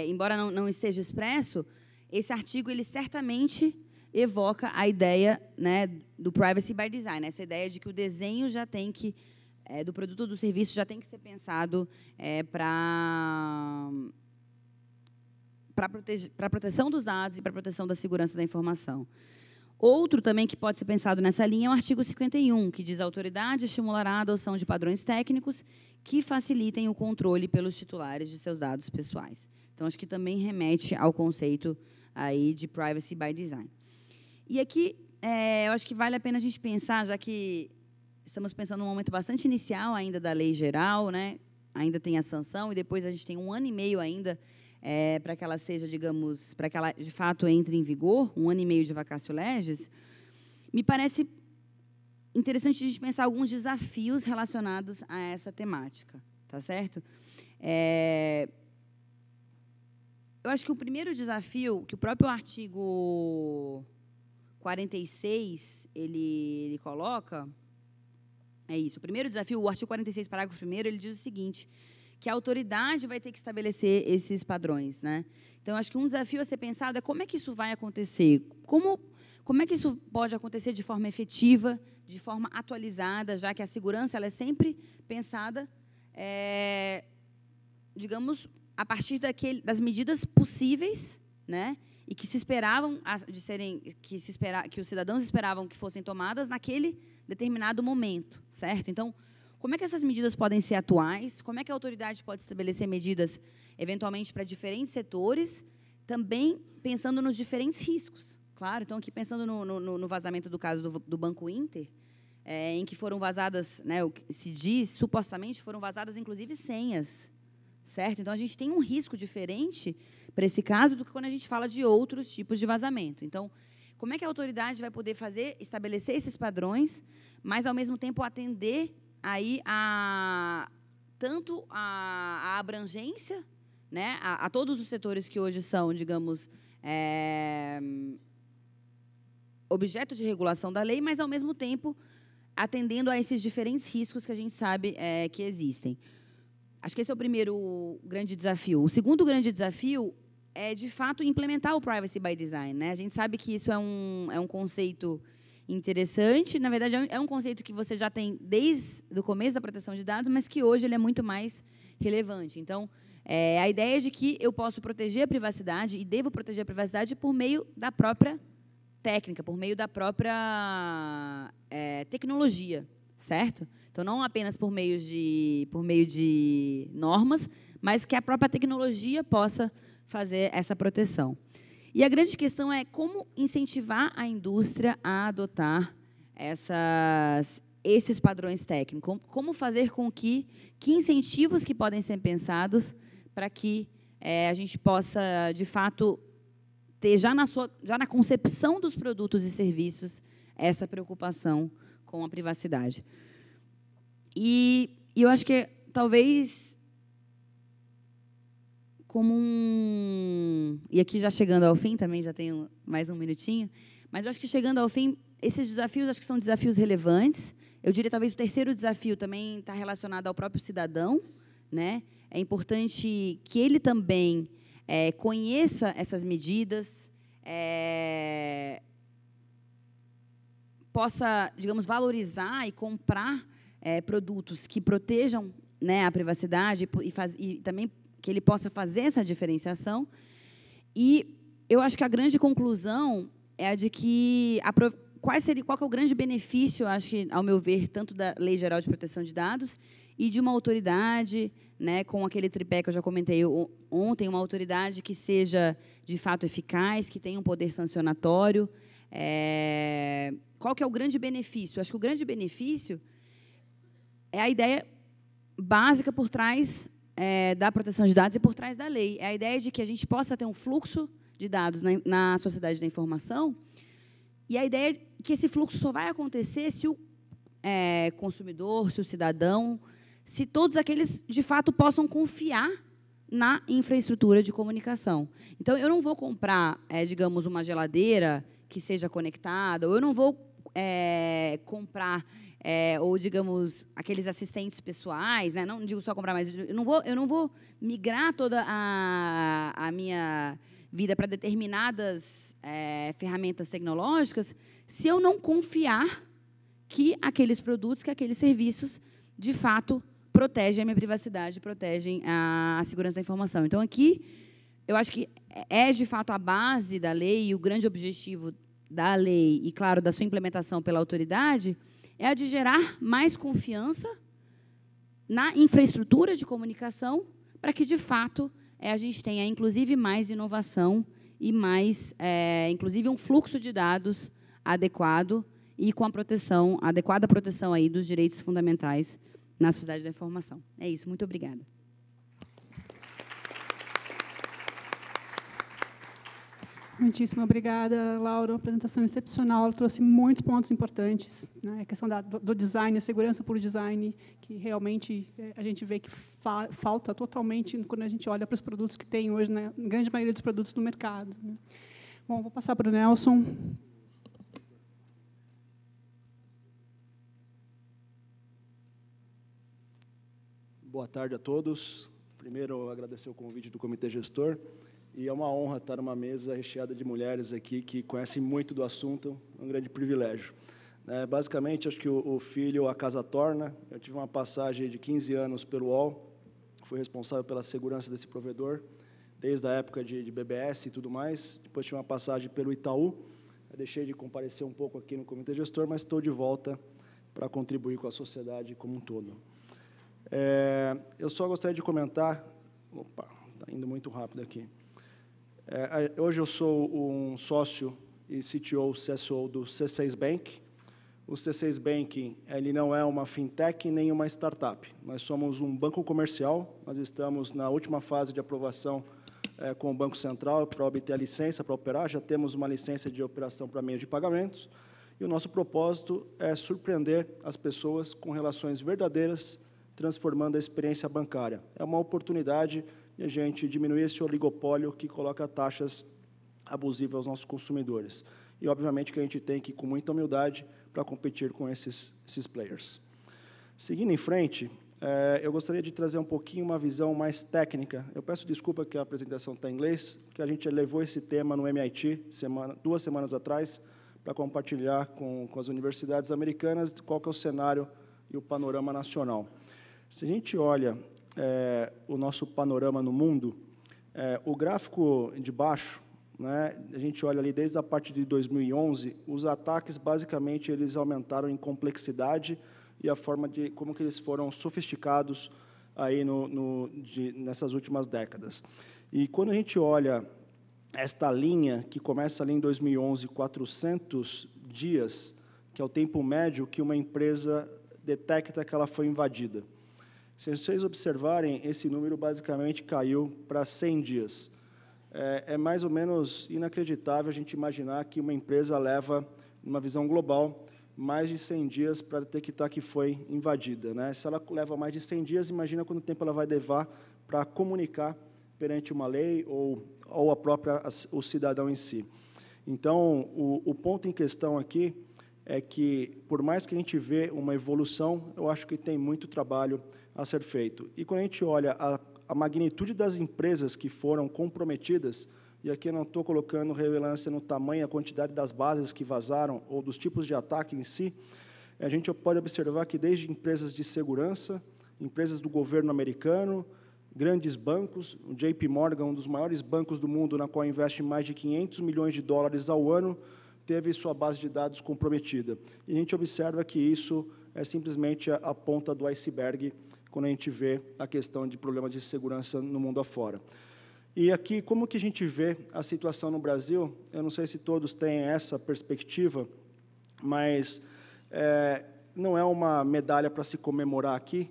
E: embora não esteja expresso, esse artigo ele certamente evoca a ideia, né, do Privacy by Design, essa ideia de que o desenho já tem que do produto ou do serviço já tem que ser pensado para a proteção dos dados e para a proteção da segurança da informação. Outro também que pode ser pensado nessa linha é o artigo 51, que diz: a autoridade estimulará a adoção de padrões técnicos que facilitem o controle pelos titulares de seus dados pessoais. Então, acho que também remete ao conceito aí de privacy by design. E aqui, eu acho que vale a pena a gente pensar, já que estamos pensando num momento bastante inicial ainda da lei geral, né? Ainda tem a sanção, e depois a gente tem 1 ano e meio ainda para que ela seja, digamos, para que ela, de fato, entre em vigor, 1 ano e meio de vacatio legis. Me parece interessante a gente pensar alguns desafios relacionados a essa temática, tá certo? Eu acho que o primeiro desafio, que o próprio artigo 46 ele coloca, é isso. O primeiro desafio, o artigo 46, parágrafo 1º, ele diz o seguinte, que a autoridade vai ter que estabelecer esses padrões, né? Então, acho que um desafio a ser pensado é como é que isso vai acontecer, como é que isso pode acontecer de forma efetiva, de forma atualizada, já que a segurança ela é sempre pensada, digamos, a partir das medidas possíveis, né? E que se esperavam que os cidadãos esperavam que fossem tomadas naquele determinado momento, certo? Então, como é que essas medidas podem ser atuais? Como é que a autoridade pode estabelecer medidas, eventualmente, para diferentes setores, também pensando nos diferentes riscos? Claro, então, aqui pensando no vazamento do caso do Banco Inter, em que foram vazadas, né, o que se diz, supostamente, foram vazadas, inclusive, senhas, certo? Então, a gente tem um risco diferente para esse caso do que quando a gente fala de outros tipos de vazamento. Então, como é que a autoridade vai poder estabelecer esses padrões, mas, ao mesmo tempo, atender aí tanto a abrangência, né, a todos os setores que hoje são, digamos, objeto de regulação da lei, mas, ao mesmo tempo, atendendo a esses diferentes riscos que a gente sabe que existem. Acho que esse é o primeiro grande desafio. O segundo grande desafio é, de fato, implementar o Privacy by Design, né? A gente sabe que isso é um conceito interessante. Na verdade, é um conceito que você já tem desde o começo da proteção de dados, mas que hoje ele é muito mais relevante. Então, a ideia de que eu posso proteger a privacidade e devo proteger a privacidade por meio da própria técnica, por meio da própria tecnologia, certo? Então, não apenas por meio de normas, mas que a própria tecnologia possa fazer essa proteção. E a grande questão é como incentivar a indústria a adotar esses padrões técnicos, como fazer com que incentivos que podem ser pensados para que a gente possa, de fato, ter já na concepção dos produtos e serviços essa preocupação com a privacidade. E eu acho que, talvez, e aqui já chegando ao fim, também já tenho mais um minutinho, mas eu acho que chegando ao fim, esses desafios acho que são desafios relevantes. Eu diria, talvez, o terceiro desafio também está relacionado ao próprio cidadão, né? É importante que ele também conheça essas medidas, possa, digamos, valorizar e comprar produtos que protejam, né, a privacidade e também que ele possa fazer essa diferenciação. E eu acho que a grande conclusão é a de que qual que é o grande benefício, acho que, ao meu ver, tanto da Lei Geral de Proteção de Dados e de uma autoridade, né, com aquele tripé que eu já comentei ontem, uma autoridade que seja, de fato, eficaz, que tenha um poder sancionatório. Qual que é o grande benefício? Acho que o grande benefício é a ideia básica por trás da proteção de dados e por trás da lei. É a ideia de que a gente possa ter um fluxo de dados na sociedade da informação, e a ideia é que esse fluxo só vai acontecer se o consumidor, se o cidadão, se todos aqueles, de fato, possam confiar na infraestrutura de comunicação. Então, eu não vou comprar, digamos, uma geladeira que seja conectada, ou eu não vou comprar, ou, digamos, aqueles assistentes pessoais, né? Não digo só comprar, mas eu não vou migrar toda a minha vida para determinadas ferramentas tecnológicas se eu não confiar que aqueles produtos, que aqueles serviços, de fato, protegem a minha privacidade, protegem a segurança da informação. Então, aqui, eu acho que de fato, a base da lei e o grande objetivo da lei e, claro, da sua implementação pela autoridade, é a de gerar mais confiança na infraestrutura de comunicação para que, de fato, a gente tenha, inclusive, mais inovação e mais, inclusive, um fluxo de dados adequado e com a adequada proteção aí dos direitos fundamentais na sociedade da informação. É isso. Muito obrigada.
A: Muitíssimo obrigada, Laura. Uma apresentação excepcional. Ela trouxe muitos pontos importantes, né? A questão do design, a segurança por design, que realmente a gente vê que falta totalmente quando a gente olha para os produtos que tem hoje, na grande maioria dos produtos do mercado, né? Bom, vou passar para o Nelson.
F: Boa tarde a todos. Primeiro, agradecer o convite do Comitê Gestor. E é uma honra estar numa mesa recheada de mulheres aqui que conhecem muito do assunto, é um grande privilégio. Basicamente, acho que o filho a casa torna. Eu tive uma passagem de 15 anos pelo UOL, fui responsável pela segurança desse provedor, desde a época de BBS e tudo mais. Depois tive uma passagem pelo Itaú. Eu deixei de comparecer um pouco aqui no Comitê Gestor, mas estou de volta para contribuir com a sociedade como um todo. Eu só gostaria de comentar... Opa, está indo muito rápido aqui. Hoje eu sou um sócio e CTO, CSO do C6 Bank. O C6 Bank, ele não é uma fintech nem uma startup. Nós somos um banco comercial. Nós estamos na última fase de aprovação com o Banco Central para obter a licença para operar. Já temos uma licença de operação para meio de pagamentos. E o nosso propósito é surpreender as pessoas com relações verdadeiras, transformando a experiência bancária. É uma oportunidade de a gente diminuir esse oligopólio que coloca taxas abusivas aos nossos consumidores. E, obviamente, que a gente tem que ir com muita humildade para competir com esses players. Seguindo em frente, eu gostaria de trazer um pouquinho uma visão mais técnica. Eu peço desculpa que a apresentação está em inglês, porque a gente levou esse tema no MIT 2 semanas atrás para compartilhar com as universidades americanas qual que é o cenário e o panorama nacional. Se a gente olha o nosso panorama no mundo, o gráfico de baixo, né, a gente olha ali desde a parte de 2011, os ataques, basicamente, eles aumentaram em complexidade e a forma de como que eles foram sofisticados aí nessas últimas décadas. E quando a gente olha esta linha, que começa ali em 2011, 400 dias, que é o tempo médio que uma empresa detecta que ela foi invadida. Se vocês observarem, esse número basicamente caiu para 100 dias. É mais ou menos inacreditável a gente imaginar que uma empresa leva, numa visão global, mais de 100 dias para detectar que foi invadida, né? Se ela leva mais de 100 dias, imagina quanto tempo ela vai levar para comunicar perante uma lei ou o cidadão em si. Então, o ponto em questão aqui é que, por mais que a gente vê uma evolução, eu acho que tem muito trabalho a ser feito. E quando a gente olha a magnitude das empresas que foram comprometidas, e aqui eu não estou colocando relevância no tamanho, a quantidade das bases que vazaram, ou dos tipos de ataque em si, a gente pode observar que desde empresas de segurança, empresas do governo americano, grandes bancos, o JP Morgan, um dos maiores bancos do mundo, na qual investe mais de 500 milhões de dólares ao ano, teve sua base de dados comprometida. E a gente observa que isso é simplesmente a ponta do iceberg quando a gente vê a questão de problemas de segurança no mundo afora. E aqui, como que a gente vê a situação no Brasil? Eu não sei se todos têm essa perspectiva, mas não é uma medalha para se comemorar aqui,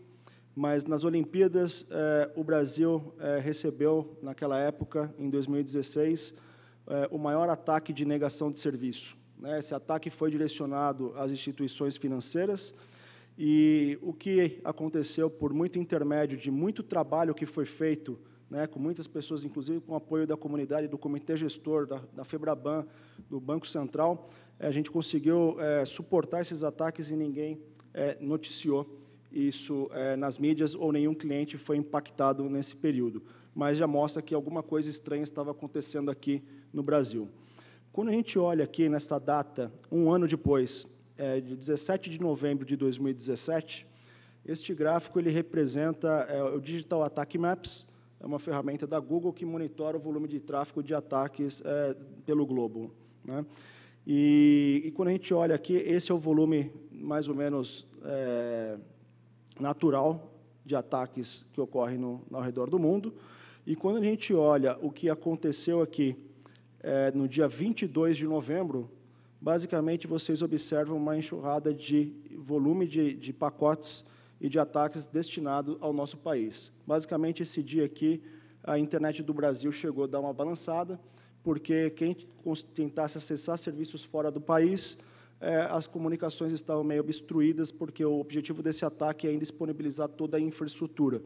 F: mas nas Olimpíadas o Brasil recebeu, naquela época, em 2016, o maior ataque de negação de serviço. Esse ataque foi direcionado às instituições financeiras, e o que aconteceu por muito intermédio de muito trabalho que foi feito, né, com muitas pessoas, inclusive com o apoio da comunidade, do Comitê Gestor, da FEBRABAN, do Banco Central, a gente conseguiu suportar esses ataques e ninguém noticiou isso nas mídias ou nenhum cliente foi impactado nesse período. Mas já mostra que alguma coisa estranha estava acontecendo aqui no Brasil. Quando a gente olha aqui nesta data, um ano depois, de 17 de novembro de 2017, este gráfico ele representa o Digital Attack Maps, é uma ferramenta da Google que monitora o volume de tráfego de ataques pelo globo, né? E quando a gente olha aqui, esse é o volume mais ou menos natural de ataques que ocorrem ao redor do mundo. E quando a gente olha o que aconteceu aqui no dia 22 de novembro, basicamente vocês observam uma enxurrada de volume de pacotes e de ataques destinados ao nosso país. Basicamente, esse dia aqui, a internet do Brasil chegou a dar uma balançada, porque quem tentasse acessar serviços fora do país, as comunicações estavam meio obstruídas, porque o objetivo desse ataque é indisponibilizar toda a infraestrutura.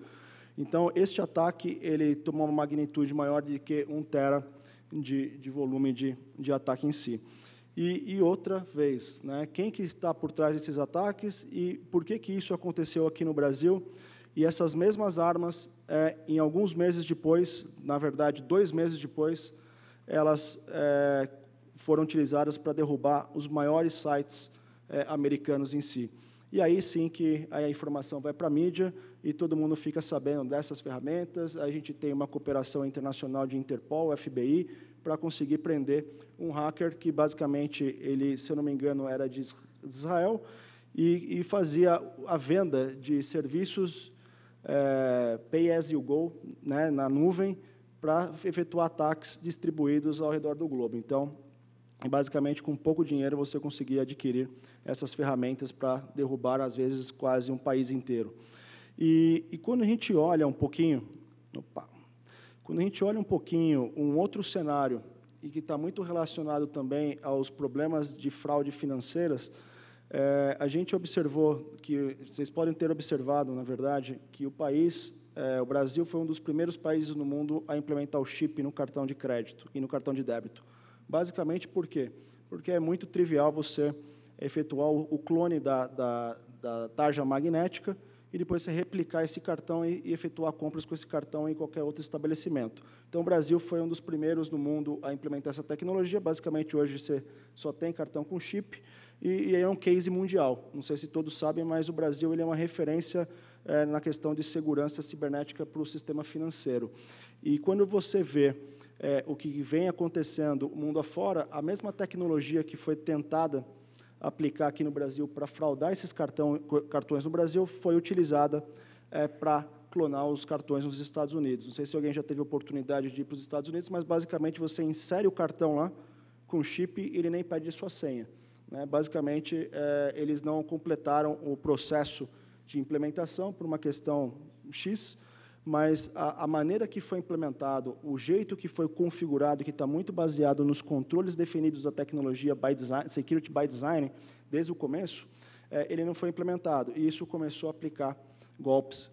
F: Então, este ataque ele tomou uma magnitude maior de que 1 tera de volume de ataque em si. E outra vez, né, quem que está por trás desses ataques e por que isso aconteceu aqui no Brasil? E essas mesmas armas, em alguns meses depois, na verdade, 2 meses depois, elas foram utilizadas para derrubar os maiores sites americanos em si. E aí sim que a informação vai para a mídia e todo mundo fica sabendo dessas ferramentas. A gente tem uma cooperação internacional de Interpol, FBI, para conseguir prender um hacker que, basicamente, ele, se eu não me engano, era de Israel e fazia a venda de serviços pay as you go, né, na nuvem, para efetuar ataques distribuídos ao redor do globo. Então, basicamente, com pouco dinheiro, você conseguia adquirir essas ferramentas para derrubar, às vezes, quase um país inteiro. E quando a gente olha um pouquinho... Quando a gente olha um pouquinho um outro cenário, e que está muito relacionado também aos problemas de fraude financeiras, a gente observou que, vocês podem ter observado, na verdade, que o Brasil foi um dos primeiros países no mundo a implementar o chip no cartão de crédito e no cartão de débito. Basicamente, por quê? Porque é muito trivial você efetuar o clone da tarja magnética e depois você replicar esse cartão e efetuar compras com esse cartão em qualquer outro estabelecimento. Então, o Brasil foi um dos primeiros no mundo a implementar essa tecnologia. Basicamente, hoje, você só tem cartão com chip, e é um case mundial. Não sei se todos sabem, mas o Brasil ele é uma referência na questão de segurança cibernética para o sistema financeiro. E quando você vê o que vem acontecendo mundo afora, a mesma tecnologia que foi tentada aplicar aqui no Brasil para fraudar esses cartões no Brasil foi utilizada para clonar os cartões nos Estados Unidos. Não sei se alguém já teve a oportunidade de ir para os Estados Unidos, mas, basicamente, você insere o cartão lá com chip e ele nem pede sua senha, né? Basicamente, eles não completaram o processo de implementação por uma questão X, mas a maneira que foi implementado, o jeito que foi configurado, que está muito baseado nos controles definidos da tecnologia by design, Security by Design, desde o começo, ele não foi implementado, e isso começou a aplicar golpes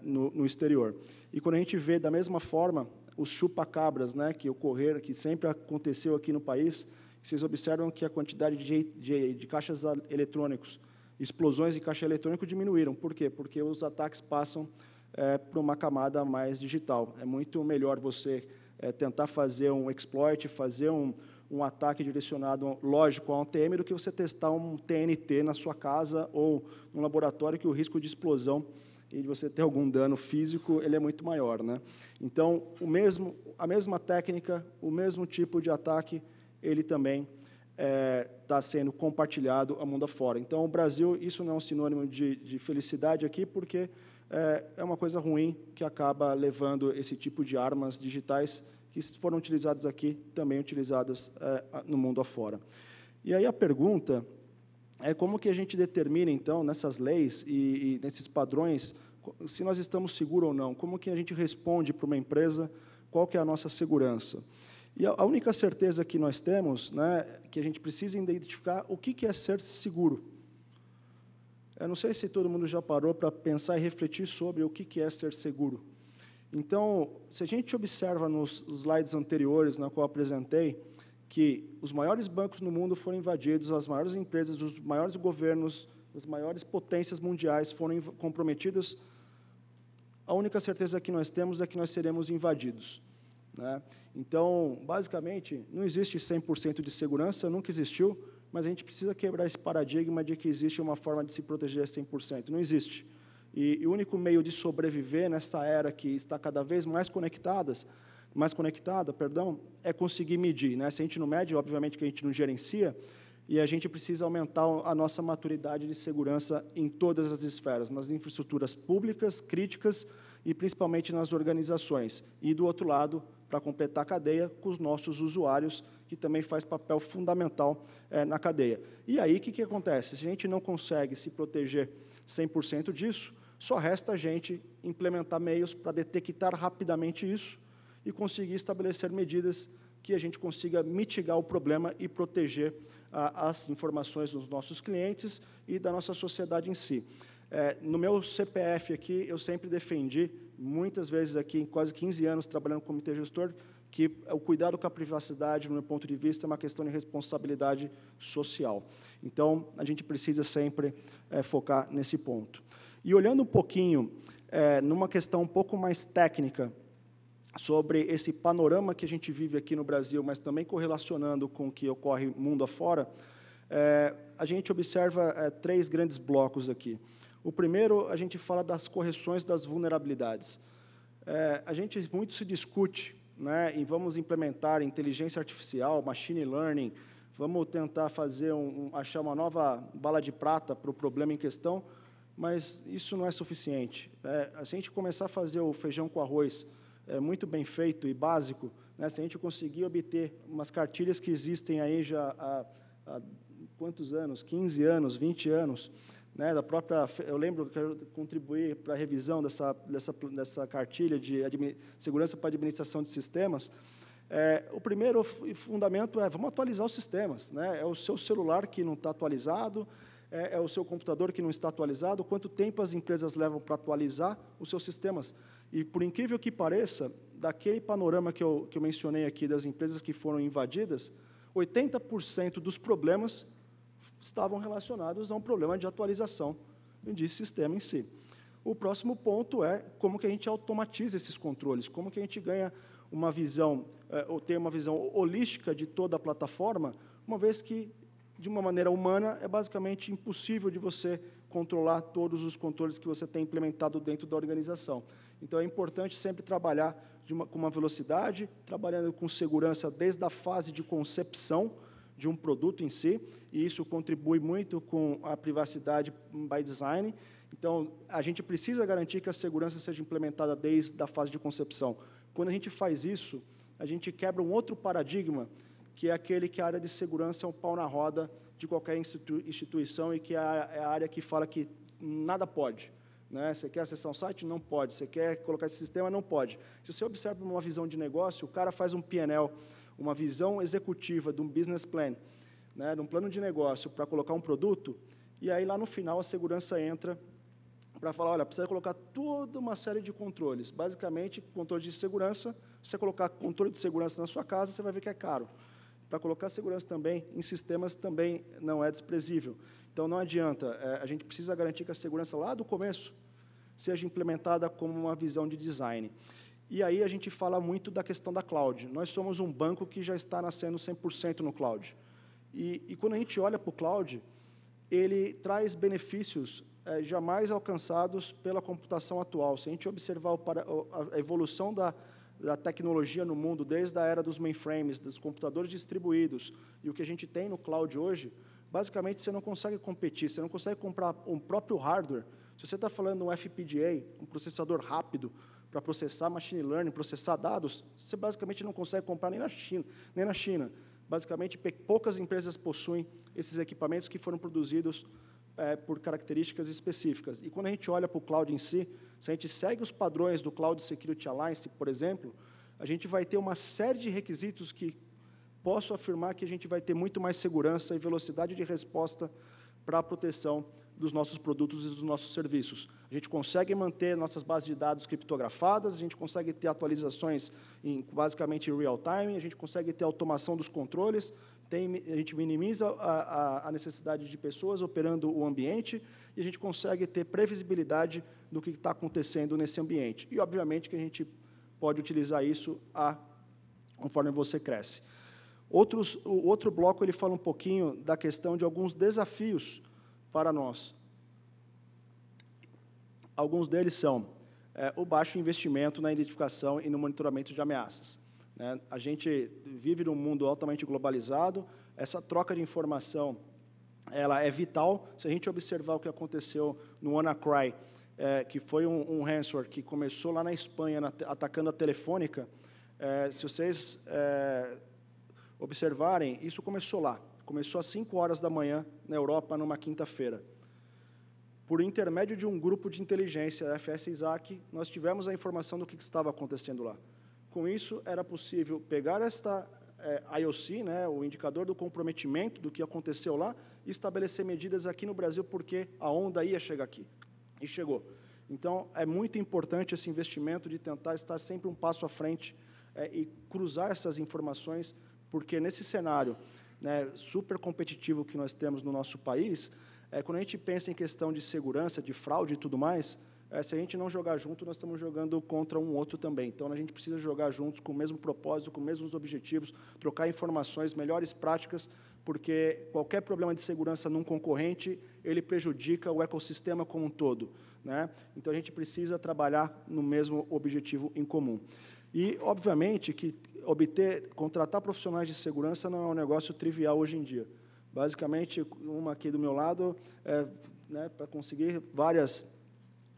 F: no exterior. E quando a gente vê, da mesma forma, os chupa-cabras, né, que sempre aconteceu aqui no país, vocês observam que a quantidade de caixas eletrônicos, explosões de caixa eletrônico diminuíram. Por quê? Porque os ataques passam para uma camada mais digital. É muito melhor você tentar fazer um exploit, fazer um ataque direcionado, lógico, a um TM, do que você testar um TNT na sua casa ou num laboratório, que o risco de explosão e de você ter algum dano físico ele é muito maior, né? Então, a mesma técnica, o mesmo tipo de ataque, ele também está sendo compartilhado ao mundo afora. Então, o Brasil, isso não é um sinônimo de felicidade aqui, porque é uma coisa ruim que acaba levando esse tipo de armas digitais que foram utilizadas aqui, também utilizadas no mundo afora. E aí a pergunta é como que a gente determina, então, nessas leis e nesses padrões, se nós estamos seguros ou não, como que a gente responde para uma empresa, qual que é a nossa segurança. E a única certeza que nós temos, né, que a gente precisa identificar o que é ser seguro. Eu não sei se todo mundo já parou para pensar e refletir sobre o que é ser seguro. Então, se a gente observa nos slides anteriores, na qual eu apresentei, que os maiores bancos no mundo foram invadidos, as maiores empresas, os maiores governos, as maiores potências mundiais foram comprometidas, a única certeza que nós temos é que nós seremos invadidos, né? Então, basicamente, não existe 100% de segurança, nunca existiu, mas a gente precisa quebrar esse paradigma de que existe uma forma de se proteger 100%. Não existe. E o único meio de sobreviver nessa era que está cada vez mais conectadas mais conectada, perdão, é conseguir medir, né? Se a gente não mede, obviamente que a gente não gerencia, e a gente precisa aumentar a nossa maturidade de segurança em todas as esferas, nas infraestruturas públicas, críticas e principalmente nas organizações. E, do outro lado, para completar a cadeia, com os nossos usuários, que também faz papel fundamental na cadeia. E aí, o que acontece? Se a gente não consegue se proteger 100% disso, só resta a gente implementar meios para detectar rapidamente isso e conseguir estabelecer medidas que a gente consiga mitigar o problema e proteger as informações dos nossos clientes e da nossa sociedade em si. No meu CPF aqui, eu sempre defendi, muitas vezes aqui, em quase 15 anos trabalhando como comitê gestor, que o cuidado com a privacidade, no meu ponto de vista, é uma questão de responsabilidade social. Então, a gente precisa sempre focar nesse ponto. E olhando um pouquinho, numa questão um pouco mais técnica, sobre esse panorama que a gente vive aqui no Brasil, mas também correlacionando com o que ocorre mundo afora, a gente observa 3 grandes blocos aqui. O primeiro, a gente fala das correções das vulnerabilidades. A gente muito se discute, né, em vamos implementar inteligência artificial, machine learning, vamos tentar fazer achar uma nova bala de prata para o problema em questão, mas isso não é suficiente. Se a gente começar a fazer o feijão com arroz muito bem feito e básico, né, se a gente conseguir obter umas cartilhas que existem aí já há quantos anos? 15 anos, 20 anos, né, da própria, eu lembro que eu contribuí para a revisão dessa cartilha de segurança para administração de sistemas. O primeiro fundamento vamos atualizar os sistemas, né? É o seu celular que não está atualizado, é o seu computador que não está atualizado, quanto tempo as empresas levam para atualizar os seus sistemas. E, por incrível que pareça, daquele panorama que eu mencionei aqui, das empresas que foram invadidas, 80% dos problemas estavam relacionados a um problema de atualização de sistema em si. O próximo ponto é como que a gente automatiza esses controles, como que a gente ganha uma visão, ou tem uma visão holística de toda a plataforma, uma vez que, de uma maneira humana, é basicamente impossível de você controlar todos os controles que você tem implementado dentro da organização. Então, é importante sempre trabalhar com uma velocidade, trabalhando com segurança desde a fase de concepção de um produto em si, e isso contribui muito com a privacidade by design. Então, a gente precisa garantir que a segurança seja implementada desde a fase de concepção. Quando a gente faz isso, a gente quebra um outro paradigma, que é aquele que a área de segurança é um pau na roda de qualquer instituição e que é a área que fala que nada pode. Né? Você quer acessar um site? Não pode. Você quer colocar esse sistema? Não pode. Se você observa uma visão de negócio, o cara faz um P&L, uma visão executiva de um business plan, né, de um plano de negócio para colocar um produto, e aí, lá no final, a segurança entra para falar, olha, precisa colocar toda uma série de controles. Basicamente, controle de segurança, se você colocar controle de segurança na sua casa, você vai ver que é caro. Para colocar segurança também em sistemas também não é desprezível. Então, não adianta. A gente precisa garantir que a segurança, lá do começo, seja implementada como uma visão de design. E aí a gente fala muito da questão da cloud. Nós somos um banco que já está nascendo 100% no cloud. E quando a gente olha para o cloud, ele traz benefícios jamais alcançados pela computação atual. Se a gente observar a evolução da tecnologia no mundo, desde a era dos mainframes, dos computadores distribuídos, e o que a gente tem no cloud hoje, basicamente você não consegue competir, você não consegue comprar um próprio hardware. Se você está falando um FPGA, um processador rápido, para processar machine learning, processar dados, você basicamente não consegue comprar nem na China. Basicamente, poucas empresas possuem esses equipamentos que foram produzidos por características específicas. E quando a gente olha para o cloud em si, se a gente segue os padrões do Cloud Security Alliance, por exemplo, a gente vai ter uma série de requisitos que posso afirmar que a gente vai ter muito mais segurança e velocidade de resposta para a proteção dos nossos produtos e dos nossos serviços. A gente consegue manter nossas bases de dados criptografadas, a gente consegue ter atualizações basicamente em real time, a gente consegue ter automação dos controles, a gente minimiza a necessidade de pessoas operando o ambiente e a gente consegue ter previsibilidade do que está acontecendo nesse ambiente. E, obviamente, que a gente pode utilizar isso conforme você cresce. O outro bloco ele fala um pouquinho da questão de alguns desafios para nós. Alguns deles são o baixo investimento na identificação e no monitoramento de ameaças. A gente vive num mundo altamente globalizado, essa troca de informação ela é vital. Se a gente observar o que aconteceu no WannaCry, que foi um ransomware que começou lá na Espanha, atacando a Telefônica, se vocês observarem, isso começou lá. Começou às 5 horas da manhã, na Europa, numa quinta-feira. Por intermédio de um grupo de inteligência, a FS-ISAC, nós tivemos a informação do que estava acontecendo lá. Com isso, era possível pegar esta IOC, o indicador do comprometimento do que aconteceu lá, e estabelecer medidas aqui no Brasil, porque a onda ia chegar aqui. E chegou. Então, é muito importante esse investimento de tentar estar sempre um passo à frente e cruzar essas informações, porque nesse cenário super competitivo que nós temos no nosso país, quando a gente pensa em questão de segurança, de fraude e tudo mais, se a gente não jogar junto, nós estamos jogando contra um outro também. Então, a gente precisa jogar juntos com o mesmo propósito, com os mesmos objetivos, trocar informações, melhores práticas, porque qualquer problema de segurança num concorrente, ele prejudica o ecossistema como um todo. Então, a gente precisa trabalhar no mesmo objetivo em comum. E, obviamente, que contratar profissionais de segurança não é um negócio trivial hoje em dia. Basicamente, uma aqui do meu lado, para conseguir várias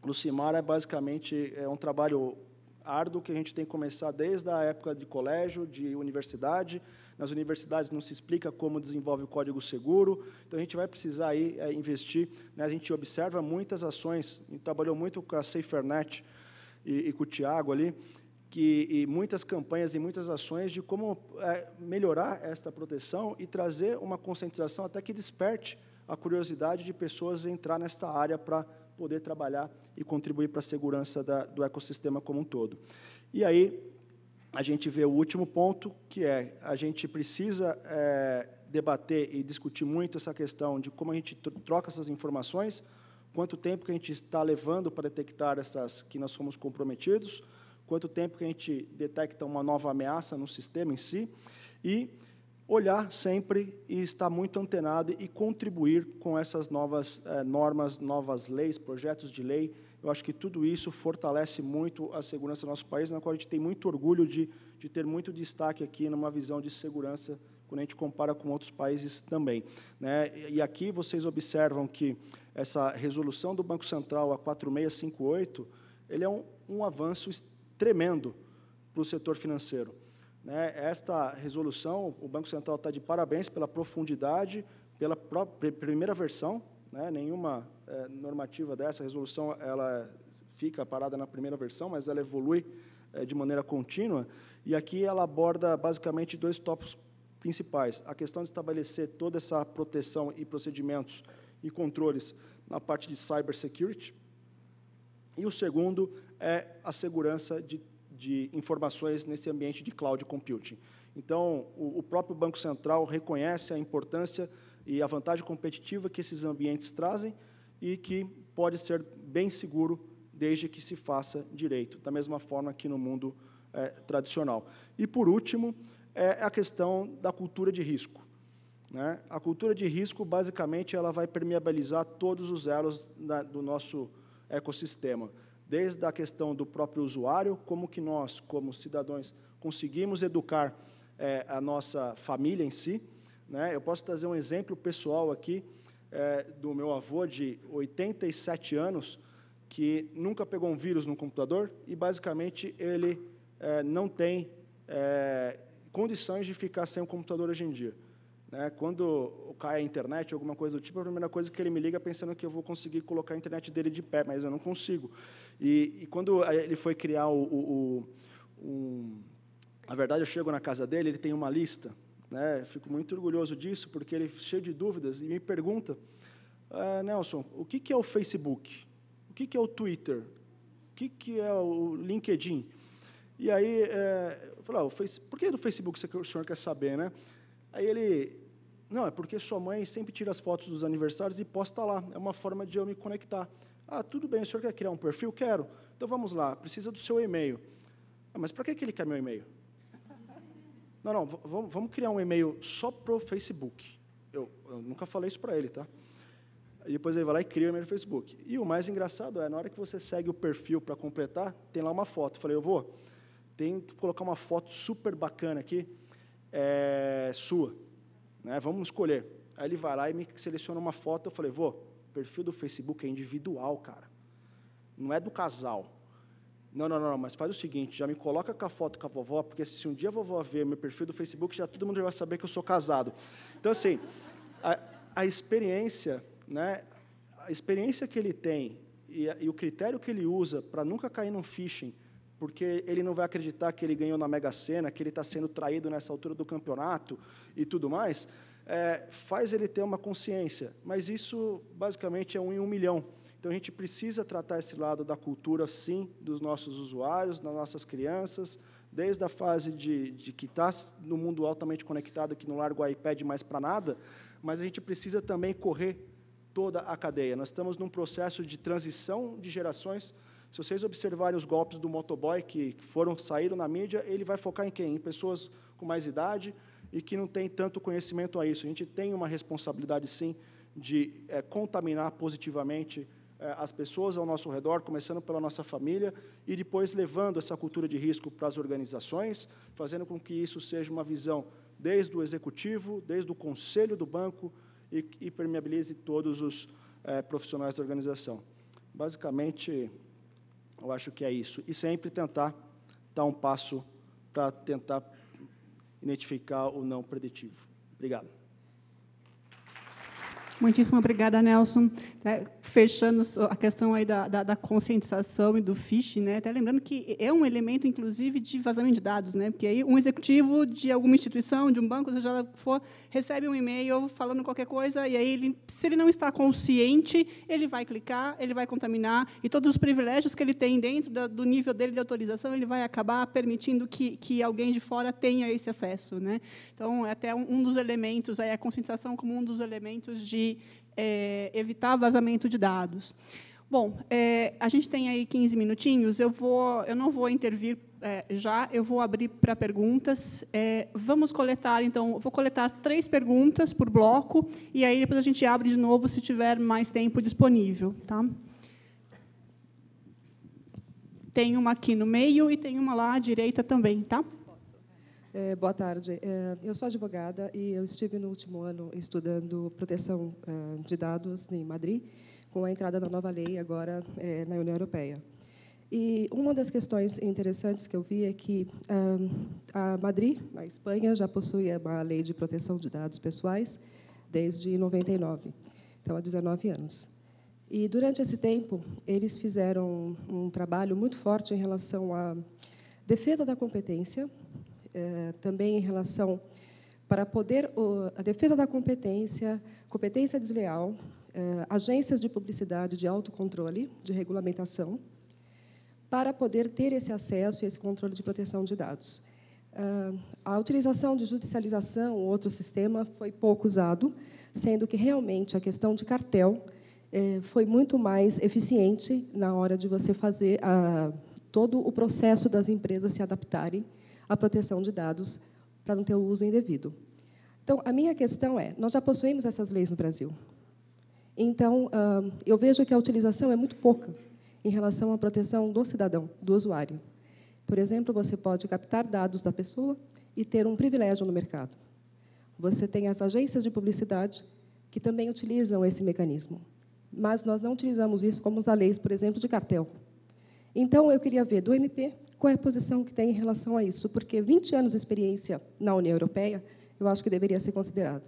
F: no CIMAR, basicamente um trabalho árduo que a gente tem que começar desde a época de colégio, de universidade. Nas universidades não se explica como desenvolve o código seguro, então a gente vai precisar aí investir. A gente observa muitas ações, a gente trabalhou muito com a SaferNet e com o Tiago ali, e muitas campanhas e muitas ações de como melhorar esta proteção e trazer uma conscientização até que desperte a curiosidade de pessoas entrar nesta área para poder trabalhar e contribuir para a segurança do ecossistema como um todo. E aí, a gente vê o último ponto, que a gente precisa debater e discutir muito essa questão de como a gente troca essas informações, quanto tempo que a gente está levando para detectar essas que nós fomos comprometidos, quanto tempo que a gente detecta uma nova ameaça no sistema em si, e olhar sempre e estar muito antenado e contribuir com essas novas normas, novas leis, projetos de lei. Eu acho que tudo isso fortalece muito a segurança do nosso país, na qual a gente tem muito orgulho de ter muito destaque aqui numa visão de segurança, quando a gente compara com outros países também. E aqui vocês observam que essa resolução do Banco Central, a 4658, ele é um avanço tremendo para o setor financeiro. Esta resolução, o Banco Central está de parabéns pela profundidade, pela primeira versão, nenhuma normativa dessa resolução ela fica parada na primeira versão, mas ela evolui de maneira contínua, e aqui ela aborda basicamente 2 tópicos principais: a questão de estabelecer toda essa proteção e procedimentos e controles na parte de cybersecurity, e o segundo é a segurança de informações nesse ambiente de cloud computing. Então, o próprio Banco Central reconhece a importância e a vantagem competitiva que esses ambientes trazem e que pode ser bem seguro desde que se faça direito, da mesma forma que no mundo tradicional. E, por último, a questão da cultura de risco. A cultura de risco, basicamente, ela vai permeabilizar todos os elos do nosso ecossistema, desde a questão do próprio usuário, como que nós, como cidadãos, conseguimos educar a nossa família em si. Eu posso trazer um exemplo pessoal aqui, do meu avô de 87 anos, que nunca pegou um vírus no computador e, basicamente, ele não tem condições de ficar sem o computador hoje em dia. Quando cai a internet, alguma coisa do tipo, a primeira coisa que ele me liga pensando que eu vou conseguir colocar a internet dele de pé, mas eu não consigo. E quando ele foi criar na verdade, eu chego na casa dele, ele tem uma lista, fico muito orgulhoso disso, porque ele é cheio de dúvidas e me pergunta: Nelson, o que é o Facebook? O que é o Twitter? O que é o LinkedIn? E aí, eu falo: por que do Facebook o senhor quer saber, Aí ele: não, é porque sua mãe sempre tira as fotos dos aniversários e posta lá. É uma forma de eu me conectar. Ah, tudo bem, o senhor quer criar um perfil? Quero. Então, vamos lá, precisa do seu e-mail. Mas para que ele quer meu e-mail? Não, vamos criar um e-mail só para o Facebook. Eu nunca falei isso para ele, tá? E depois ele vai lá e cria o e-mail do Facebook. E o mais engraçado na hora que você segue o perfil para completar, tem lá uma foto. Eu falei: eu vou. tem que colocar uma foto super bacana aqui, sua, né? Vamos escolher. Aí ele vai lá e me seleciona uma foto. Eu falei, vô, o perfil do Facebook é individual, cara. Não é do casal. Não, mas faz o seguinte, já me coloca com a foto com a vovó, porque se um dia a vovó ver meu perfil do Facebook, já todo mundo já vai saber que eu sou casado. Então, assim, a experiência, né, a experiência que ele tem e o critério que ele usa para nunca cair num phishing, porque ele não vai acreditar que ele ganhou na Mega Sena, que ele está sendo traído nessa altura do campeonato e tudo mais, faz ele ter uma consciência. Mas isso, basicamente, é 1 em 1 milhão. Então, a gente precisa tratar esse lado da cultura, sim, dos nossos usuários, das nossas crianças, desde a fase de que está no mundo altamente conectado, que não larga o iPad mais para nada, mas a gente precisa também correr toda a cadeia. Nós estamos num processo de transição de gerações. Se vocês observarem os golpes do motoboy que saíram na mídia, ele vai focar em quem? Em pessoas com mais idade e que não têm tanto conhecimento a isso. A gente tem uma responsabilidade, sim, de contaminar positivamente as pessoas ao nosso redor, começando pela nossa família, e depois levando essa cultura de risco para as organizações, fazendo com que isso seja uma visão desde o executivo, desde o conselho do banco, e permeabilize todos os profissionais da organização. Basicamente, eu acho que é isso. E sempre tentar dar um passo para tentar identificar o não preditivo. Obrigado.
A: Muitíssimo obrigada, Nelson. Fechando a questão aí da conscientização e do phishing, né? Até lembrando que é um elemento, inclusive, de vazamento de dados, né? Porque aí um executivo de alguma instituição, de um banco, seja ela for, recebe um e-mail falando qualquer coisa, e aí, se ele não está consciente, ele vai clicar, ele vai contaminar, e todos os privilégios que ele tem dentro do nível dele de autorização, ele vai acabar permitindo que alguém de fora tenha esse acesso, né? Então, é até um dos elementos, a conscientização como um dos elementos de evitar vazamento de dados. Bom, a gente tem aí 15 minutinhos, eu não vou intervir já, eu vou abrir para perguntas. Vamos coletar, então, vou coletar 3 perguntas por bloco, e aí depois a gente abre de novo se tiver mais tempo disponível. Tá? Tem uma aqui no meio e tem uma lá à direita também. Tá?
G: Boa tarde. Eu sou advogada e eu estive no último ano estudando proteção de dados em Madrid, com a entrada da nova lei agora na União Europeia. E uma das questões interessantes que eu vi é que a Madrid, na Espanha, já possui uma lei de proteção de dados pessoais desde 99, então há 19 anos. E, durante esse tempo, eles fizeram um trabalho muito forte em relação à defesa da competência, também em relação para poder a defesa da competência desleal, agências de publicidade de autocontrole, de regulamentação, para poder ter esse acesso e esse controle de proteção de dados. A utilização de judicialização, outro sistema, foi pouco usado, sendo que realmente a questão de cartel foi muito mais eficiente na hora de você fazer todo o processo das empresas se adaptarem à proteção de dados para não ter o uso indevido. Então, a minha questão nós já possuímos essas leis no Brasil. Então, eu vejo que a utilização é muito pouca em relação à proteção do cidadão, do usuário. Por exemplo, você pode captar dados da pessoa e ter um privilégio no mercado. Você tem as agências de publicidade que também utilizam esse mecanismo, mas nós não utilizamos isso como as leis, por exemplo, de cartel. Então, eu queria ver do MP qual é a posição que tem em relação a isso, porque 20 anos de experiência na União Europeia, eu acho que deveria ser considerado.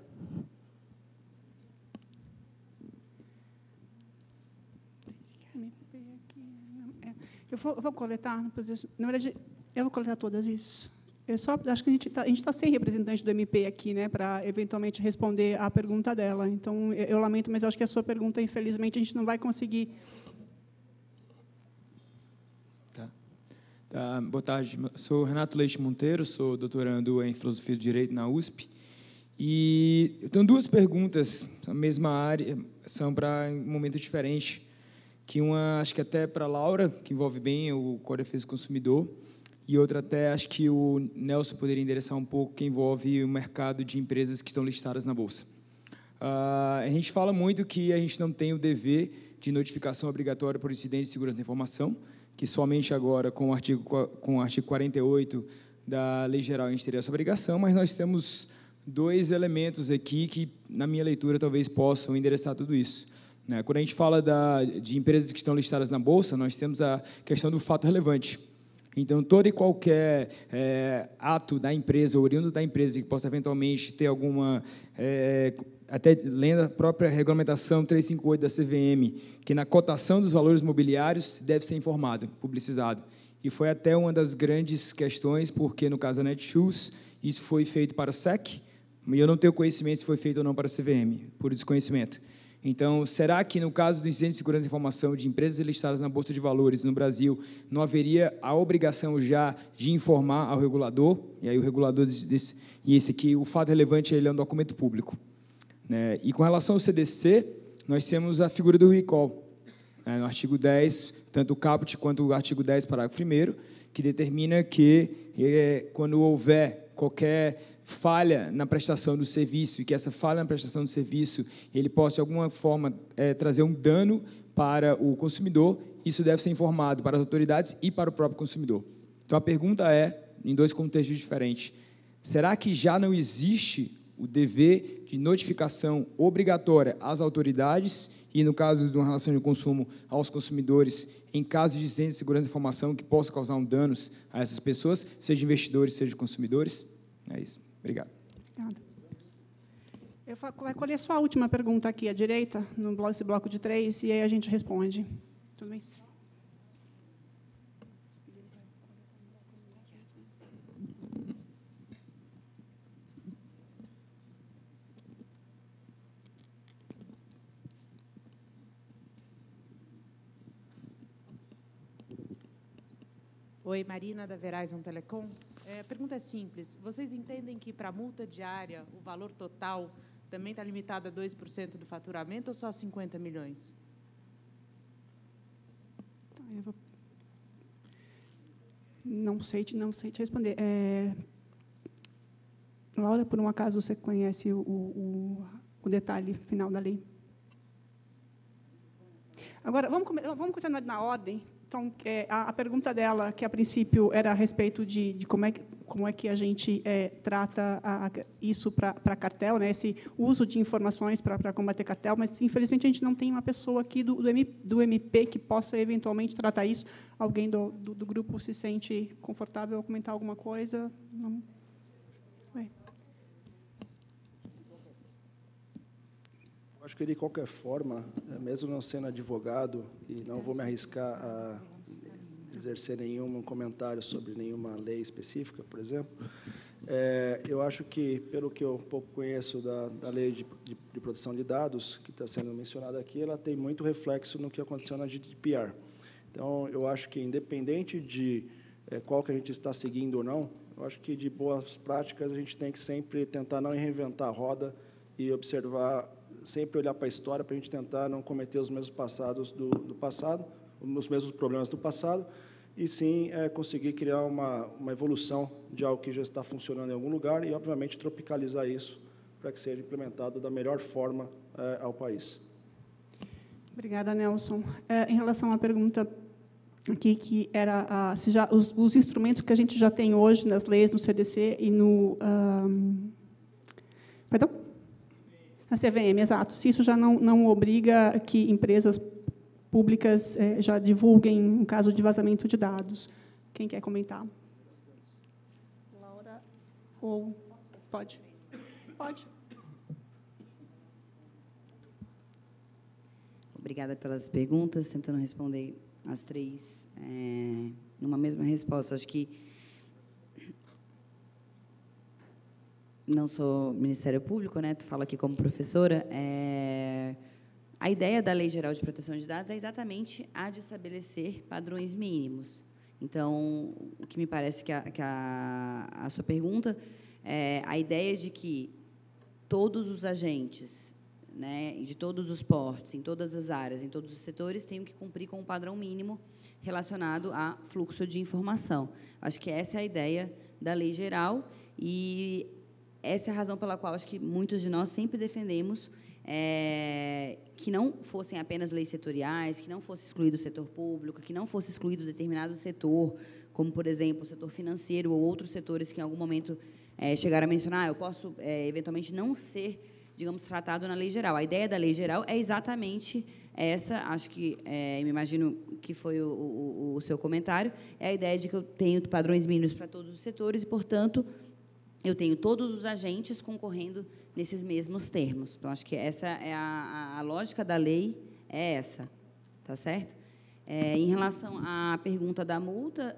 A: Eu vou coletar, na verdade, eu vou coletar todas isso. Eu só acho que a gente está sem representante do MP aqui, né, para eventualmente responder à pergunta dela. Então, eu lamento, mas eu acho que a sua pergunta, infelizmente, a gente não vai conseguir.
H: Boa tarde. Sou Renato Leite Monteiro, sou doutorando em Filosofia do Direito na USP. E eu tenho 2 perguntas na mesma área, são para um momento diferente. Que uma, acho que até para a Laura, que envolve bem o Código de Defesa do Consumidor, e outra até, acho que o Nelson poderia endereçar um pouco, que envolve o mercado de empresas que estão listadas na Bolsa. A gente fala muito que a gente não tem o dever de notificação obrigatória por incidente de segurança da informação, que somente agora, com o artigo 48 da Lei Geral, a gente teria essa obrigação, mas nós temos 2 elementos aqui que, na minha leitura, talvez possam endereçar tudo isso. Quando a gente fala de empresas que estão listadas na Bolsa, nós temos a questão do fato relevante. Então, todo e qualquer ato da empresa, oriundo da empresa, que possa eventualmente ter alguma, até lendo a própria regulamentação 358 da CVM, que na cotação dos valores mobiliários deve ser informado, publicizado. E foi até uma das grandes questões, porque, no caso da Netshoes, isso foi feito para a SEC, e eu não tenho conhecimento se foi feito ou não para a CVM, por desconhecimento. Então, será que, no caso do incidente de segurança da informação de empresas listadas na Bolsa de Valores no Brasil, não haveria a obrigação já de informar ao regulador? E aí o regulador e esse aqui, o fato relevante, ele é um documento público. E com relação ao CDC, nós temos a figura do recall, no artigo 10, tanto o caput quanto o artigo 10, parágrafo 1º, que determina que, quando houver qualquer falha na prestação do serviço, e que essa falha na prestação do serviço ele possa, de alguma forma, trazer um dano para o consumidor, isso deve ser informado para as autoridades e para o próprio consumidor. Então, a pergunta é, em 2 contextos diferentes, será que já não existe o dever de notificação obrigatória às autoridades e, no caso de uma relação de consumo, aos consumidores, em caso de incidente de segurança da informação que possa causar um danos a essas pessoas, seja investidores, seja consumidores? É isso. Obrigado.
A: Obrigada. Eu vou colher a sua última pergunta aqui à direita, nesse bloco de 3, e aí a gente responde. Tudo bem?
I: Oi, Marina, da Verizon Telecom. A pergunta é simples. Vocês entendem que, para a multa diária, o valor total também está limitado a 2% do faturamento ou só 50 milhões?
A: Não sei te responder. Laura, por um acaso, você conhece o detalhe final da lei? Agora, vamos começar na ordem. Então, a pergunta dela, que a princípio era a respeito de como é que a gente trata isso para cartel, esse uso de informações para combater cartel, mas, infelizmente, a gente não tem uma pessoa aqui do MP que possa, eventualmente, tratar isso. Alguém do grupo se sente confortável a comentar alguma coisa? Não?
F: Acho que, de qualquer forma, mesmo não sendo advogado, e não vou me arriscar a exercer nenhum comentário sobre nenhuma lei específica, por exemplo, eu acho que, pelo que eu um pouco conheço da lei de proteção de dados, que está sendo mencionada aqui, ela tem muito reflexo no que aconteceu na GDPR. Então, eu acho que, independente de qual que a gente está seguindo ou não, eu acho que, de boas práticas, a gente tem que sempre tentar não reinventar a roda e observar, sempre olhar para a história para a gente tentar não cometer os mesmos passados do passado, os mesmos problemas do passado, e sim conseguir criar uma evolução de algo que já está funcionando em algum lugar e, obviamente, tropicalizar isso para que seja implementado da melhor forma ao país.
A: Obrigada, Nelson. Em relação à pergunta aqui, que era se já os instrumentos que a gente já tem hoje nas leis, no CDC e no... Perdão? Na CVM, exato. Se isso já não obriga que empresas públicas já divulguem um caso de vazamento de dados. Quem quer comentar? Laura? Ou... Pode. Pode.
E: Obrigada pelas perguntas, tentando responder as 3 numa mesma resposta. Acho que não sou Ministério Público, né? Tu fala aqui como professora. A ideia da Lei Geral de Proteção de Dados é exatamente a de estabelecer padrões mínimos. Então, o que me parece que a sua pergunta é a ideia de que todos os agentes, né, de todos os portos, em todas as áreas, em todos os setores, tenham que cumprir com um padrão mínimo relacionado a fluxo de informação. Acho que essa é a ideia da Lei Geral e essa é a razão pela qual acho que muitos de nós sempre defendemos que não fossem apenas leis setoriais, que não fosse excluído o setor público, que não fosse excluído determinado setor, como, por exemplo, o setor financeiro ou outros setores que, em algum momento, chegaram a mencionar, eu posso, eventualmente, não ser, digamos, tratado na lei geral. A ideia da lei geral é exatamente essa, acho que, me imagino que foi o seu comentário, é a ideia de que eu tenho padrões mínimos para todos os setores e, portanto, eu tenho todos os agentes concorrendo nesses mesmos termos. Então, acho que essa é a lógica da lei, é essa, tá certo? Em relação à pergunta da multa,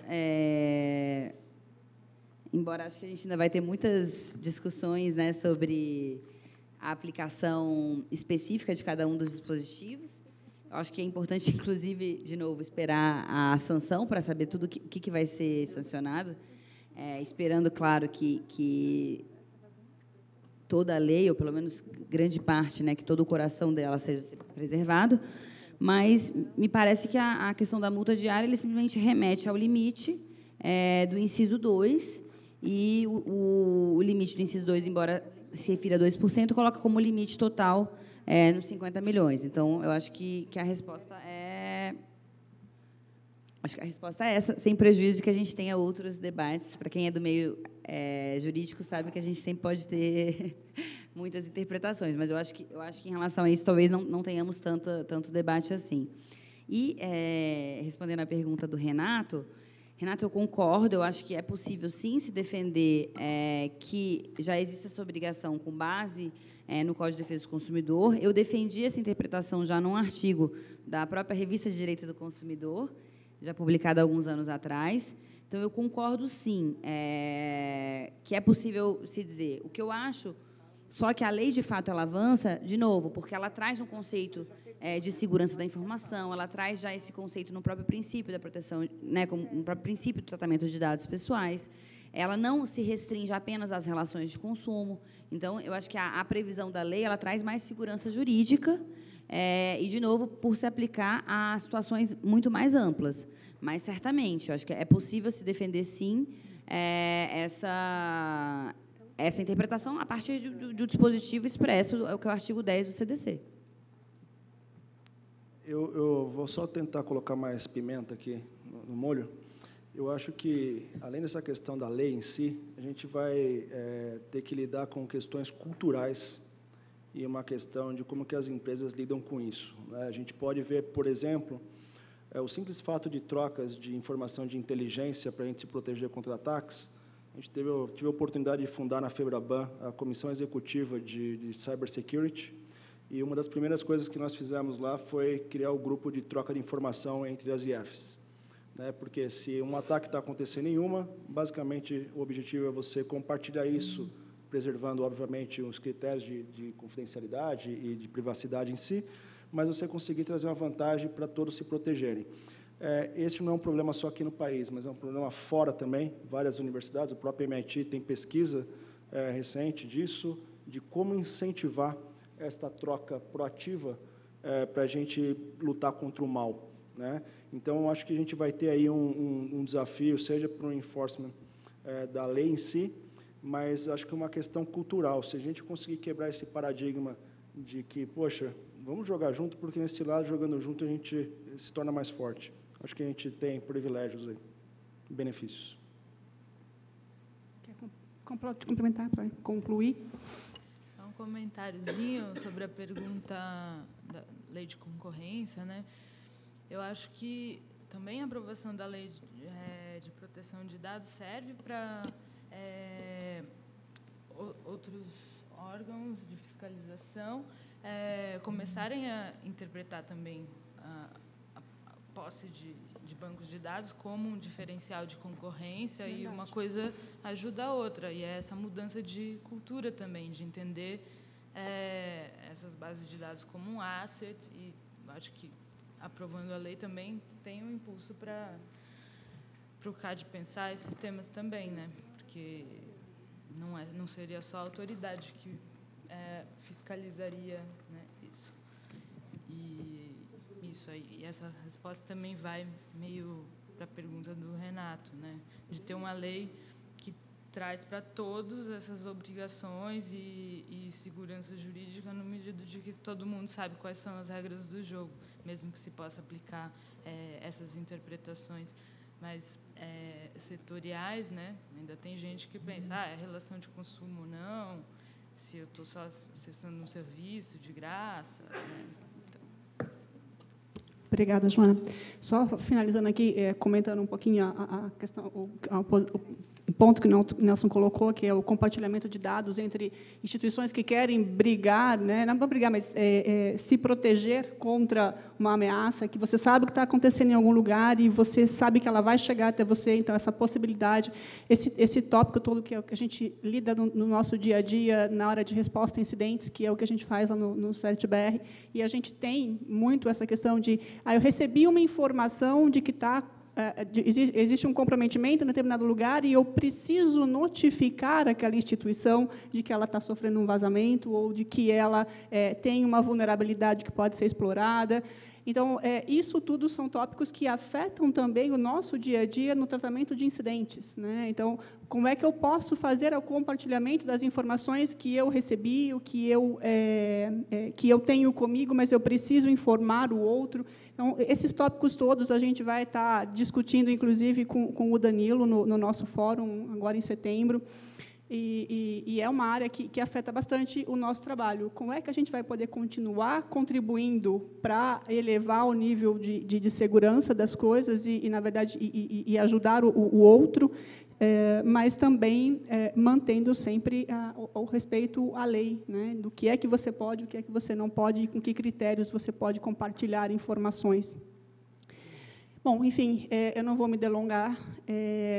E: embora acho que a gente ainda vai ter muitas discussões, né, sobre a aplicação específica de cada um dos dispositivos, eu acho que é importante, inclusive, de novo, esperar a sanção para saber tudo o que vai ser sancionado, esperando, claro, que toda a lei, ou pelo menos grande parte, né, que todo o coração dela seja preservado, mas me parece que a questão da multa diária ele simplesmente remete ao limite do inciso 2, e o limite do inciso 2, embora se refira a 2%, coloca como limite total nos 50 milhões. Então, eu acho que a resposta é... Acho que a resposta é essa, sem prejuízo de que a gente tenha outros debates. Para quem é do meio jurídico, sabe que a gente sempre pode ter muitas interpretações, mas eu acho que em relação a isso, talvez não tenhamos tanto debate assim. E, respondendo à pergunta do Renato, eu concordo, eu acho que é possível, sim, se defender que já existe essa obrigação com base no Código de Defesa do Consumidor. Eu defendi essa interpretação já num artigo da própria Revista de Direito do Consumidor, já publicado há alguns anos atrás. Então, eu concordo, sim, que é possível se dizer. O que eu acho, só que a lei, de fato, ela avança, de novo, porque ela traz um conceito de segurança da informação, ela traz já esse conceito no próprio princípio da proteção, né, no próprio princípio do tratamento de dados pessoais. Ela não se restringe apenas às relações de consumo. Então, eu acho que a previsão da lei ela traz mais segurança jurídica, e, de novo, por se aplicar a situações muito mais amplas. Mas, certamente, eu acho que é possível se defender, sim, essa interpretação a partir do dispositivo expresso, que é o artigo 10 do CDC.
F: Eu vou só tentar colocar mais pimenta aqui no molho. Eu acho que, além dessa questão da lei em si, a gente vai ter que lidar com questões culturais e uma questão de como que as empresas lidam com isso, né? A gente pode ver, por exemplo, o simples fato de trocas de informação de inteligência para a gente se proteger contra ataques. A gente tive a oportunidade de fundar na FEBRABAN a Comissão Executiva de Cybersecurity, e uma das primeiras coisas que nós fizemos lá foi criar o grupo de troca de informação entre as IFs, né? Porque se um ataque está acontecendo em uma, basicamente o objetivo é você compartilhar isso, preservando, obviamente, os critérios de confidencialidade e de privacidade em si, mas você conseguir trazer uma vantagem para todos se protegerem. Esse não é um problema só aqui no país, mas é um problema fora também. Várias universidades, o próprio MIT tem pesquisa recente disso, de como incentivar esta troca proativa para a gente lutar contra o mal, né? Então, acho que a gente vai ter aí um desafio, seja para o enforcement da lei em si, mas acho que é uma questão cultural. Se a gente conseguir quebrar esse paradigma de que, poxa, vamos jogar junto, porque nesse lado, jogando junto, a gente se torna mais forte. Acho que a gente tem privilégios aí, benefícios.
A: Quer complementar para concluir?
B: Só um comentáriozinho sobre a pergunta da lei de concorrência, né? Eu acho que também a aprovação da lei de proteção de dados serve para outros órgãos de fiscalização começarem a interpretar também a posse de bancos de dados como um diferencial de concorrência. Verdade. E uma coisa ajuda a outra, e é essa mudança de cultura também, de entender essas bases de dados como um asset, e acho que aprovando a lei também tem um impulso para o CAD pensar esses temas também, né? Porque não seria só a autoridade que fiscalizaria, né, isso. E isso aí. E essa resposta também vai meio para a pergunta do Renato, né? De ter uma lei que traz para todos essas obrigações e segurança jurídica no medida de que todo mundo sabe quais são as regras do jogo, mesmo que se possa aplicar essas interpretações mais setoriais, né? Ainda tem gente que pensa, é relação de consumo, não, se eu estou só acessando um serviço de graça, né? Então.
A: Obrigada, Joana. Só finalizando aqui, comentando um pouquinho a questão, o ponto que o Nelson colocou, que é o compartilhamento de dados entre instituições que querem brigar, né, não brigar, mas se proteger contra uma ameaça que você sabe que está acontecendo em algum lugar e você sabe que ela vai chegar até você, então, essa possibilidade, esse tópico todo que é o que a gente lida no nosso dia a dia, na hora de resposta a incidentes, que é o que a gente faz lá no CERT-BR, e a gente tem muito essa questão de, eu recebi uma informação de que existe um comprometimento em determinado lugar e eu preciso notificar aquela instituição de que ela está sofrendo um vazamento ou de que ela tem uma vulnerabilidade que pode ser explorada. Então, isso tudo são tópicos que afetam também o nosso dia a dia no tratamento de incidentes, né? Então, como é que eu posso fazer o compartilhamento das informações que eu recebi, o que eu tenho comigo, mas eu preciso informar o outro? Então, esses tópicos todos a gente vai estar discutindo, inclusive, com o Danilo no nosso fórum, agora em setembro. E é uma área que afeta bastante o nosso trabalho. Como é que a gente vai poder continuar contribuindo para elevar o nível de segurança das coisas na verdade, ajudar o outro, mas também mantendo sempre o respeito à lei, né, do que é que você pode, o que é que você não pode, e com que critérios você pode compartilhar informações. Bom, enfim, eu não vou me delongar.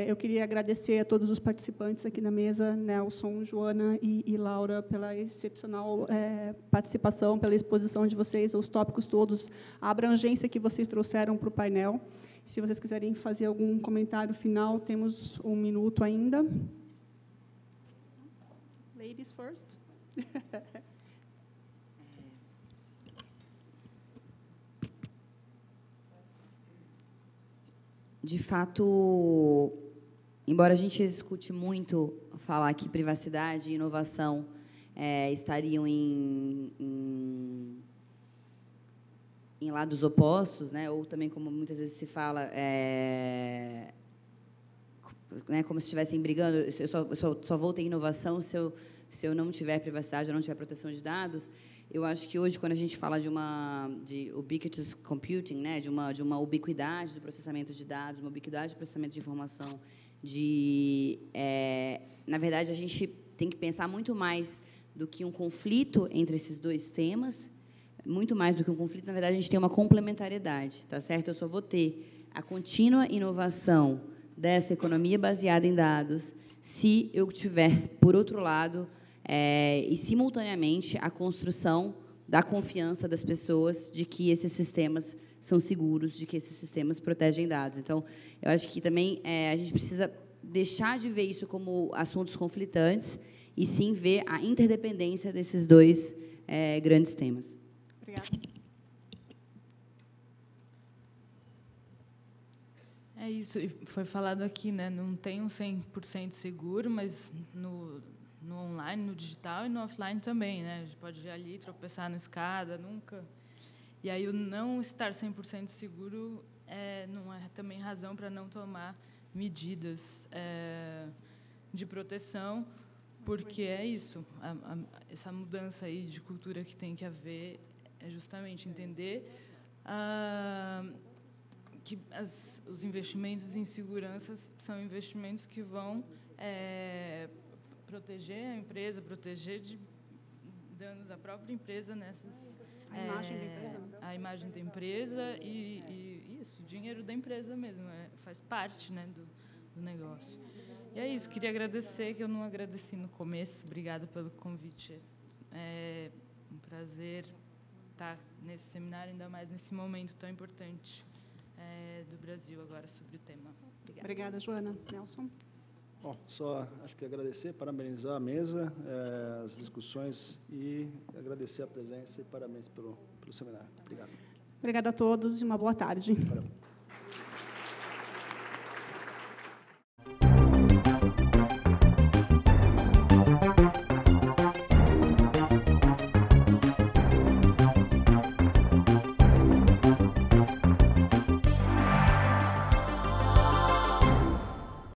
A: Eu queria agradecer a todos os participantes aqui na mesa, Nelson, Joana e Laura, pela excepcional participação, pela exposição de vocês aos tópicos todos, a abrangência que vocês trouxeram para o painel. Se vocês quiserem fazer algum comentário final, temos 1 minuto ainda. Ladies first.
E: De fato, embora a gente escute muito falar que privacidade e inovação estariam em lados opostos, né, ou também, como muitas vezes se fala, né, como se estivessem brigando, eu só vou ter inovação se eu não tiver privacidade, eu não tiver proteção de dados. Eu acho que hoje, quando a gente fala de ubiquitous computing, né, de uma ubiquidade do processamento de dados, uma ubiquidade do processamento de informação, na verdade, a gente tem que pensar muito mais do que um conflito entre esses dois temas, muito mais do que um conflito, na verdade, a gente tem uma complementariedade, tá certo? Eu só vou ter a contínua inovação dessa economia baseada em dados se eu tiver, por outro lado, e, simultaneamente, a construção da confiança das pessoas de que esses sistemas são seguros, de que esses sistemas protegem dados. Então, eu acho que também a gente precisa deixar de ver isso como assuntos conflitantes e, sim, ver a interdependência desses dois grandes temas.
A: Obrigada.
B: É isso, e foi falado aqui, né? Não tem um 100% seguro, mas no online, no digital e no offline também, né? A gente pode ir ali, tropeçar na escada, nunca. E aí o não estar 100% seguro não é também razão para não tomar medidas de proteção, porque é isso, essa mudança aí de cultura que tem que haver é justamente entender que os investimentos em segurança são investimentos que vão proteger a empresa, proteger de danos à própria empresa nessas...
A: A imagem da empresa.
B: A imagem da empresa e isso, o dinheiro da empresa mesmo, faz parte, né, do negócio. E é isso, queria agradecer, que eu não agradeci no começo, obrigada pelo convite. É um prazer estar nesse seminário, ainda mais nesse momento tão importante do Brasil agora sobre o tema.
A: Obrigada, Joana. Nelson?
F: Bom, só acho que agradecer, parabenizar a mesa, as discussões e agradecer a presença e parabéns pelo seminário. Obrigado.
A: Obrigada a todos e uma boa tarde.
F: Valeu.